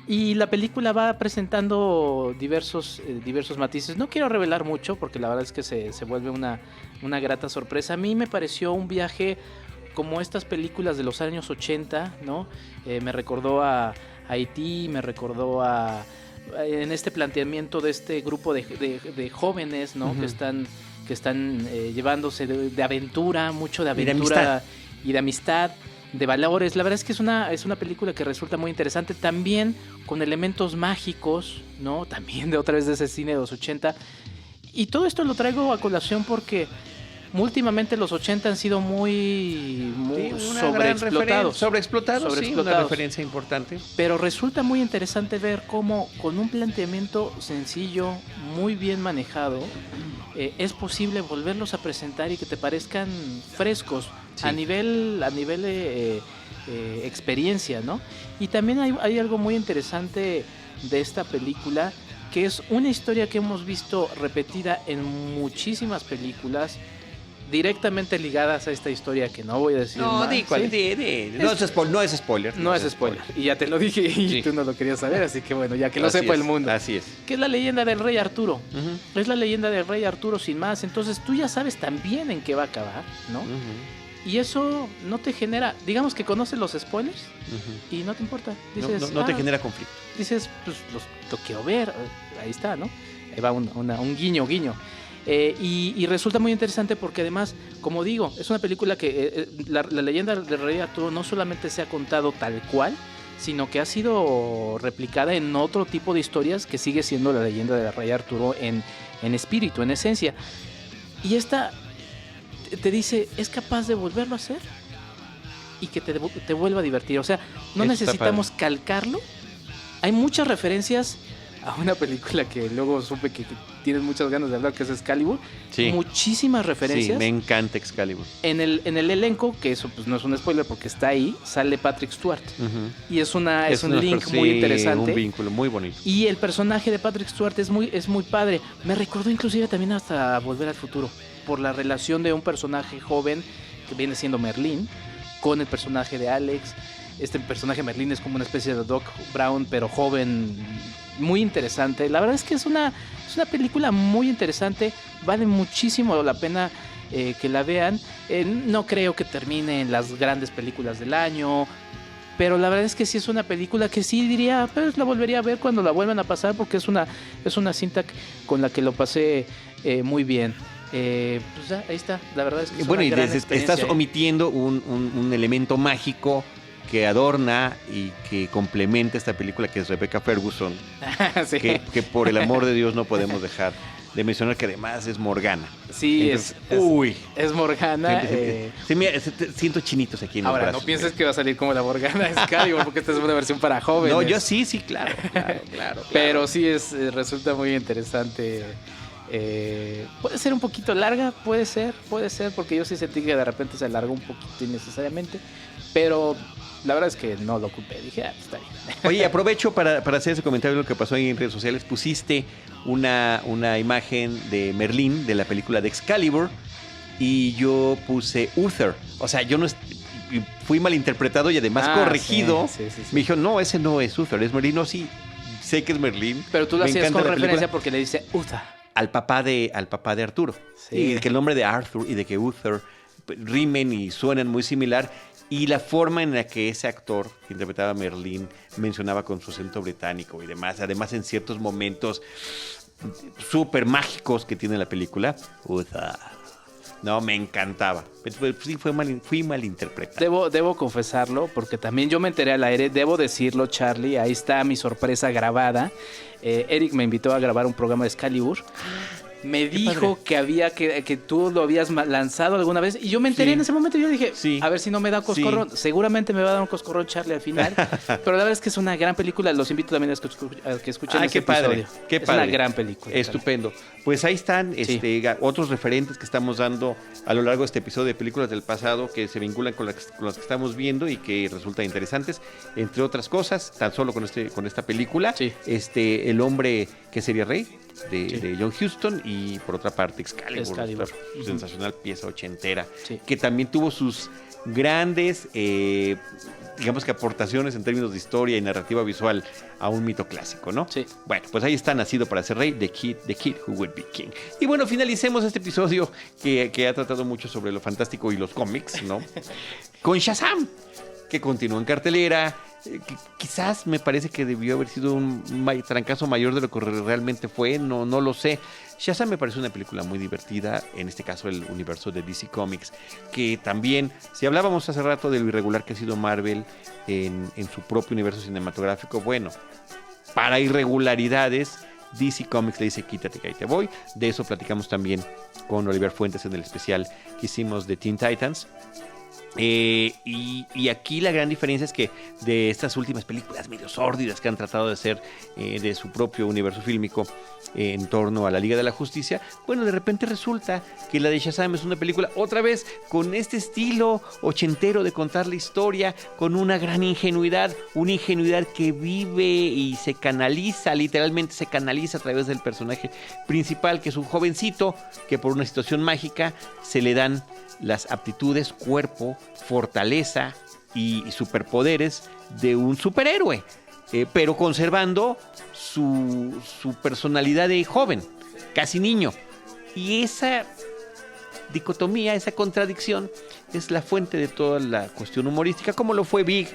Speaker 3: Y la película va presentando diversos matices. No quiero revelar mucho porque la verdad es que se vuelve una grata sorpresa. A mí me pareció un viaje como estas películas de los años 80, ¿no? Me recordó a Haití, me recordó en este planteamiento de este grupo de jóvenes, ¿no?
Speaker 1: Uh-huh.
Speaker 3: que están llevándose de aventura, mucho de aventura y de amistad, de valores. La verdad es que es una película que resulta muy interesante, también con elementos mágicos, ¿no? También de otra vez de ese cine de los 80. Y todo esto lo traigo a colación porque últimamente los 80 han sido muy sobreexplotados.
Speaker 1: Sí, una referencia importante.
Speaker 3: Pero resulta muy interesante ver cómo con un planteamiento sencillo, muy bien manejado, es posible volverlos a presentar y que te parezcan frescos, sí, a nivel experiencia, ¿no? Y también hay algo muy interesante de esta película, que es una historia que hemos visto repetida en muchísimas películas, directamente ligadas a esta historia que no voy a decir más.
Speaker 1: No es spoiler.
Speaker 3: No es spoiler. Y ya te lo dije y sí, tú no lo querías saber, así que bueno, ya que lo sepa el mundo.
Speaker 1: Así es.
Speaker 3: Que es la leyenda del rey Arturo.
Speaker 1: Uh-huh.
Speaker 3: Es la leyenda del rey Arturo sin más. Entonces tú ya sabes también en qué va a acabar, ¿no?
Speaker 1: Uh-huh.
Speaker 3: Y eso no te genera, digamos que conoces los spoilers, uh-huh, y no te importa. Dices,
Speaker 1: no te genera conflicto.
Speaker 3: Dices, pues lo quiero ver. Ahí está, ¿no? Ahí va un guiño. Y resulta muy interesante porque además, como digo, es una película que la leyenda del rey Arturo no solamente se ha contado tal cual, sino que ha sido replicada en otro tipo de historias que sigue siendo la leyenda del rey Arturo en espíritu, en esencia. Y esta te dice, es capaz de volverlo a hacer y que te vuelva a divertir. O sea, no necesitamos calcarlo. Hay muchas referencias a una película que luego supe que tienes muchas ganas de hablar, que es Excalibur. Sí. Muchísimas referencias.
Speaker 1: Sí, me encanta Excalibur.
Speaker 3: En el elenco, que eso pues no es un spoiler porque está ahí, sale Patrick Stewart. Uh-huh. Y es un link muy interesante.
Speaker 1: Un vínculo muy bonito.
Speaker 3: Y el personaje de Patrick Stewart es muy padre. Me recordó inclusive también hasta Volver al Futuro, por la relación de un personaje joven que viene siendo Merlín con el personaje de Alex. Este personaje Merlín es como una especie de Doc Brown, pero joven, muy interesante. La verdad es que es una película muy interesante. Vale muchísimo la pena que la vean. No creo que termine en las grandes películas del año, pero la verdad es que sí es una película que sí diría, pues la volvería a ver cuando la vuelvan a pasar, porque es una cinta con la que lo pasé muy bien. Pues ya, ahí está. La verdad es que es
Speaker 1: bueno,
Speaker 3: una
Speaker 1: y
Speaker 3: gran experiencia,
Speaker 1: estás omitiendo un elemento mágico que adorna y que complementa esta película, que es Rebecca Ferguson. Sí. que por el amor de Dios no podemos dejar de mencionar que además es Morgana.
Speaker 3: Sí, entonces, es Morgana.
Speaker 1: Siento chinitos aquí en los brazos.
Speaker 3: Ahora, no pienses que va a salir como la Morgana de Excalibur, porque esta es una versión para jóvenes.
Speaker 1: No, yo sí, claro.
Speaker 3: Pero sí resulta muy interesante. Puede ser un poquito larga, puede ser, porque yo sí sentí que de repente se alargó un poquito innecesariamente, pero la verdad es que no lo ocupé. Dije, está bien.
Speaker 1: Oye, aprovecho para hacer ese comentario de lo que pasó ahí en redes sociales. Pusiste una imagen de Merlín, de la película de Excalibur, y yo puse Uther. O sea, yo no fui malinterpretado y además corregido. Sí. Me dijo, no, ese no es Uther, es Merlín. No, sí, sé que es Merlín.
Speaker 3: Pero tú lo hacías con referencia porque le dice Uther.
Speaker 1: Al papá de Arturo. Sí. Y de que el nombre de Arthur y de que Uther rimen y suenan muy similar. Y la forma en la que ese actor que interpretaba a Merlín mencionaba con su acento británico y demás, además en ciertos momentos súper mágicos que tiene la película, no, me encantaba. Sí, fui mal interpretado.
Speaker 3: Debo confesarlo, porque también yo me enteré al aire, debo decirlo, Charlie, ahí está mi sorpresa grabada. Eric me invitó a grabar un programa de Excalibur. Me dijo que tú lo habías lanzado alguna vez y yo me enteré en ese momento y yo dije, a ver si no me da un coscorrón. Seguramente me va a dar un coscorrón Charlie al final, pero la verdad es que es una gran película. Los invito también a que escuchen este episodio.
Speaker 1: Qué padre.
Speaker 3: Es una gran película.
Speaker 1: Estupendo. Pues ahí están otros referentes que estamos dando a lo largo de este episodio de películas del pasado que se vinculan con las que estamos viendo y que resultan interesantes, entre otras cosas, tan solo con esta película, El hombre que sería rey, de John Huston, y por otra parte Excalibur. Sensacional pieza ochentera, que también tuvo sus grandes digamos que aportaciones en términos de historia y narrativa visual a un mito clásico, ¿no? Sí. Bueno, pues ahí está, Nacido para ser rey, The Kid Who Would Be King. Y bueno, finalicemos este episodio que ha tratado mucho sobre lo fantástico y los cómics, ¿no? Con Shazam, que continúa en cartelera. Quizás me parece que debió haber sido un trancazo mayor de lo que realmente fue, no lo sé. Shazam me parece una película muy divertida, en este caso el universo de DC Comics, que también, si hablábamos hace rato de lo irregular que ha sido Marvel en su propio universo cinematográfico, bueno, para irregularidades, DC Comics le dice quítate que ahí te voy. De eso platicamos también con Oliver Fuentes en el especial que hicimos de Teen Titans. Y aquí la gran diferencia es que de estas últimas películas medio sórdidas que han tratado de hacer de su propio universo fílmico en torno a la Liga de la Justicia, bueno, de repente resulta que la de Shazam es una película otra vez con este estilo ochentero de contar la historia, con una gran ingenuidad, una ingenuidad que vive y se canaliza, literalmente se canaliza a través del personaje principal, que es un jovencito que por una situación mágica se le dan las aptitudes, cuerpo, fortaleza y superpoderes de un superhéroe, pero conservando su personalidad de joven, casi niño. Y esa dicotomía, esa contradicción es la fuente de toda la cuestión humorística, como lo fue Big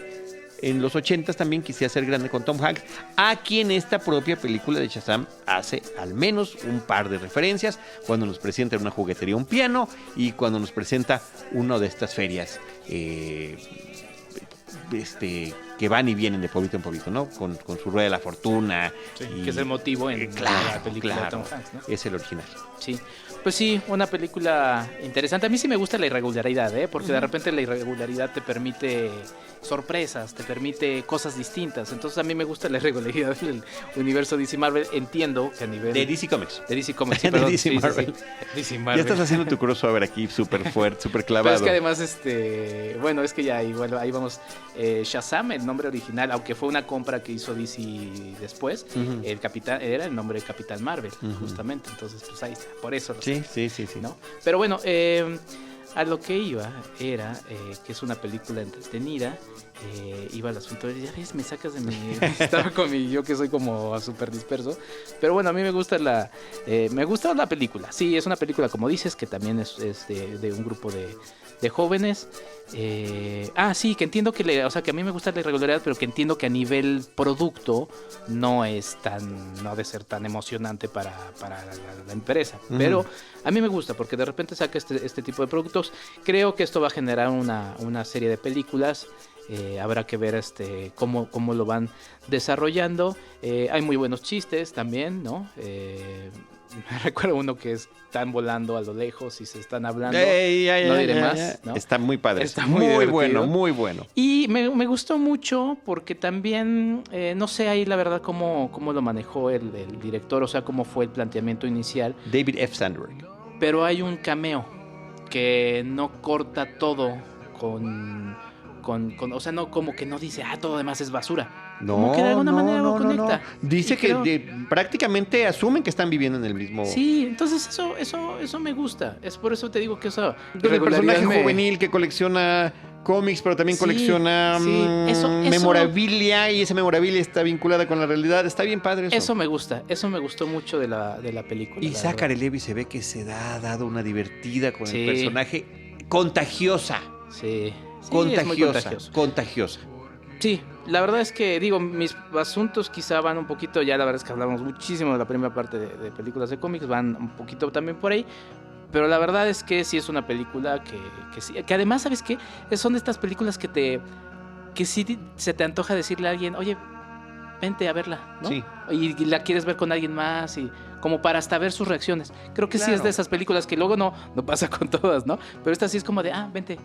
Speaker 1: en los 80s. También quisiera ser grande con Tom Hanks, a quien esta propia película de Shazam hace al menos un par de referencias, cuando nos presenta en una juguetería un piano y cuando nos presenta una de estas ferias que van y vienen de pueblito en pueblito, ¿no? Con su rueda de la fortuna.
Speaker 3: Sí, que es el motivo en la película de Tom Hanks, ¿no?
Speaker 1: Es el original.
Speaker 3: Sí. Pues sí, una película interesante. A mí sí me gusta la irregularidad, porque de repente la irregularidad te permite sorpresas, te permite cosas distintas. Entonces a mí me gusta la irregularidad del universo DC Marvel. Entiendo que a nivel...
Speaker 1: De DC Comics.
Speaker 3: De DC Comics, sí, perdón.
Speaker 1: De DC Marvel.
Speaker 3: Sí. DC Marvel.
Speaker 1: Ya estás haciendo tu crossover aquí súper fuerte, súper clavado.
Speaker 3: Pero es que además, bueno, es que ya igual ahí vamos. Shazam, el nombre original, aunque fue una compra que hizo DC después, el Capitán era el nombre de Capitán Marvel, justamente. Entonces, pues ahí está. Por eso lo sé.
Speaker 1: Sí.
Speaker 3: ¿No? Pero bueno, a lo que iba era que es una película entretenida. Iba al asunto, ya ves, me sacas de mi... Estaba con yo que soy como súper disperso. Pero bueno, a mí me gusta la película. Sí, es una película, como dices, que también es de un grupo de jóvenes. Sí, que entiendo que a mí me gusta la irregularidad, pero que entiendo que a nivel producto no ha de ser tan emocionante para la empresa. Pero a mí me gusta porque de repente saca este tipo de productos. Creo que esto va a generar una serie de películas. Habrá que ver cómo lo van desarrollando. Hay muy buenos chistes también, ¿no? Me recuerdo uno que están volando a lo lejos y se están hablando. No diré más, ¿no?
Speaker 1: Está muy padre.
Speaker 3: Está muy
Speaker 1: bueno, muy bueno.
Speaker 3: Y me gustó mucho porque también, no sé ahí la verdad cómo lo manejó el director, o sea, cómo fue el planteamiento inicial.
Speaker 1: David F. Sandberg.
Speaker 3: Pero hay un cameo que no corta todo con o sea, no, como que no dice, todo demás es basura.
Speaker 1: No,
Speaker 3: como que de alguna manera lo conecta.
Speaker 1: No. Dice que prácticamente asumen que están viviendo en el mismo...
Speaker 3: Sí, entonces eso me gusta. Es por eso te digo que eso...
Speaker 1: El personaje juvenil que colecciona cómics, pero también colecciona memorabilia, y esa memorabilia está vinculada con la realidad. Está bien padre eso.
Speaker 3: Eso me gustó mucho de la película.
Speaker 1: Y Zachary Levi se ve que se ha dado una divertida con el personaje contagiosa.
Speaker 3: Sí. es muy
Speaker 1: contagiosa.
Speaker 3: Sí, la verdad es que, digo, mis asuntos quizá van un poquito, ya la verdad es que hablamos muchísimo de la primera parte de películas de cómics, van un poquito también por ahí, pero la verdad es que sí es una película que sí, que además, ¿sabes qué? Son de estas películas que sí se te antoja decirle a alguien, oye, vente a verla, ¿no?
Speaker 1: Sí.
Speaker 3: Y la quieres ver con alguien más y como para hasta ver sus reacciones. Creo que sí es de esas películas que luego no pasa con todas, ¿no? Pero esta sí es como de, vente.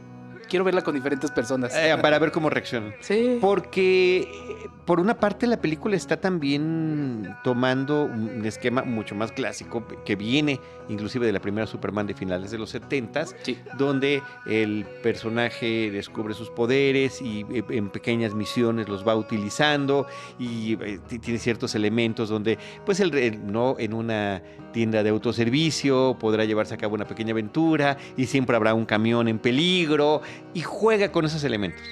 Speaker 3: Quiero verla con diferentes personas.
Speaker 1: Para ver cómo reaccionan.
Speaker 3: Sí.
Speaker 1: Porque, por una parte, la película está también tomando un esquema mucho más clásico que viene inclusive de la primera Superman de finales de los 70s,
Speaker 3: sí,
Speaker 1: donde el personaje descubre sus poderes y en pequeñas misiones los va utilizando y tiene ciertos elementos donde, pues, no en una tienda de autoservicio podrá llevarse a cabo una pequeña aventura y siempre habrá un camión en peligro. Y juega con esos elementos,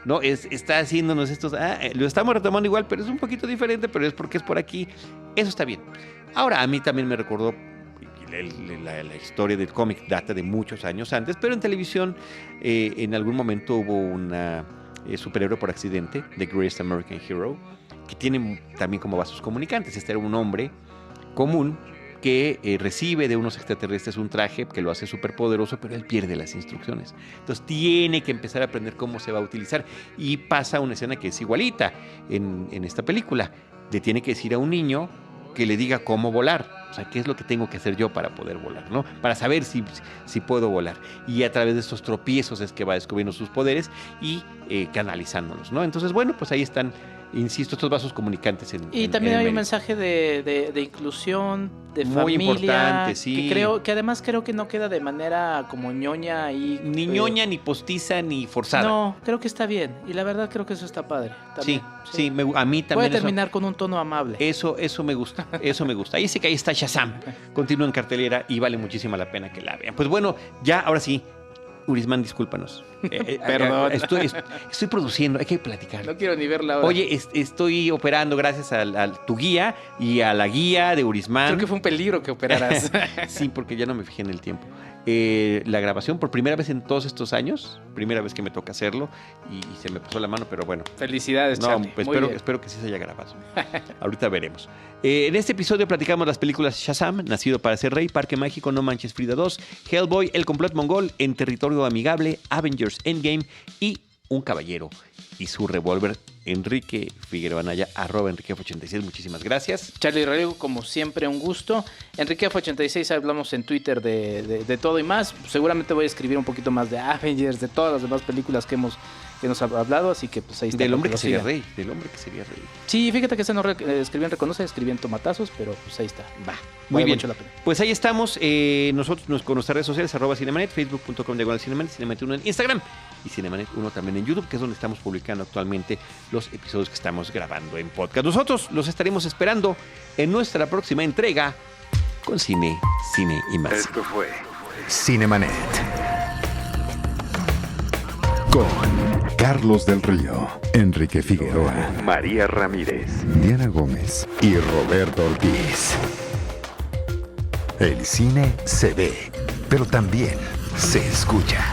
Speaker 1: ¿no? Está haciéndonos estos... lo estamos retomando igual, pero es un poquito diferente, pero es porque es por aquí. Eso está bien. Ahora, a mí también me recordó... La historia del cómic data de muchos años antes, pero en televisión en algún momento hubo una superhéroe por accidente, The Greatest American Hero, que tiene también como vasos comunicantes. Este era un hombre común que recibe de unos extraterrestres un traje que lo hace súper poderoso, pero él pierde las instrucciones. Entonces tiene que empezar a aprender cómo se va a utilizar. Y pasa una escena que es igualita en esta película. Le tiene que decir a un niño que le diga cómo volar. O sea, qué es lo que tengo que hacer yo para poder volar, ¿no? Para saber si puedo volar. Y a través de estos tropiezos es que va descubriendo sus poderes y canalizándolos, ¿no? Entonces, bueno, pues ahí están, insisto, estos vasos comunicantes.
Speaker 3: Y también hay un mensaje de inclusión, de
Speaker 1: muy
Speaker 3: familia.
Speaker 1: Muy importante, sí.
Speaker 3: Que además creo que no queda de manera como ñoña y...
Speaker 1: Ni ñoña, ni postiza, ni forzada.
Speaker 3: No, creo que está bien. Y la verdad creo que eso está padre. También.
Speaker 1: Sí, a mí también.
Speaker 3: Puede terminar con un tono amable.
Speaker 1: Eso me gusta, eso me gusta. Ahí sí que ahí está Shazam. Continúa en cartelera y vale muchísimo la pena que la vean. Pues bueno, ya, ahora sí, Urisman, discúlpanos.
Speaker 3: Perdón.
Speaker 1: Estoy produciendo, hay que platicar.
Speaker 3: No quiero ni verla ahora.
Speaker 1: Oye, estoy operando gracias a tu guía y a la guía de Urisman.
Speaker 3: Creo que fue un peligro que operaras.
Speaker 1: Sí, porque ya no me fijé en el tiempo. La grabación por primera vez en todos estos años, primera vez que me toca hacerlo y se me pasó la mano, pero bueno.
Speaker 3: Felicidades, Charlie.
Speaker 1: Pues espero que sí se haya grabado. Ahorita veremos. En este episodio platicamos las películas Shazam, Nacido para ser rey, Parque Mágico, No Manches Frida 2, Hellboy, El complot mongol, En territorio amigable, Avengers Endgame y Un caballero y su revólver. Enrique Figueroa Anaya, @EnriqueF86. Muchísimas gracias.
Speaker 3: Charlie Rodrigo, como siempre, un gusto. EnriqueF86, hablamos en Twitter de todo y más. Seguramente voy a escribir un poquito más de Avengers, de todas las demás películas que nos ha hablado, así que pues ahí está.
Speaker 1: Del hombre que sería rey.
Speaker 3: Sí, fíjate que ese no escribí en Reconoce, escribí en Tomatazos, pero pues ahí está.
Speaker 1: Va. Muy bien.
Speaker 3: Mucho la pena.
Speaker 1: Pues ahí estamos. Nosotros con nuestras redes sociales, @Cinemanet, facebook.com/Cinemanet, Cinemanet1 en Instagram y Cinemanet1 también en YouTube, que es donde estamos publicando actualmente los episodios que estamos grabando en podcast. Nosotros los estaremos esperando en nuestra próxima entrega con cine y más.
Speaker 2: Esto fue Cinemanet con Carlos del Río, Enrique Figueroa, María Ramírez, Diana Gómez y Roberto Ortiz. El cine se ve, pero también se escucha.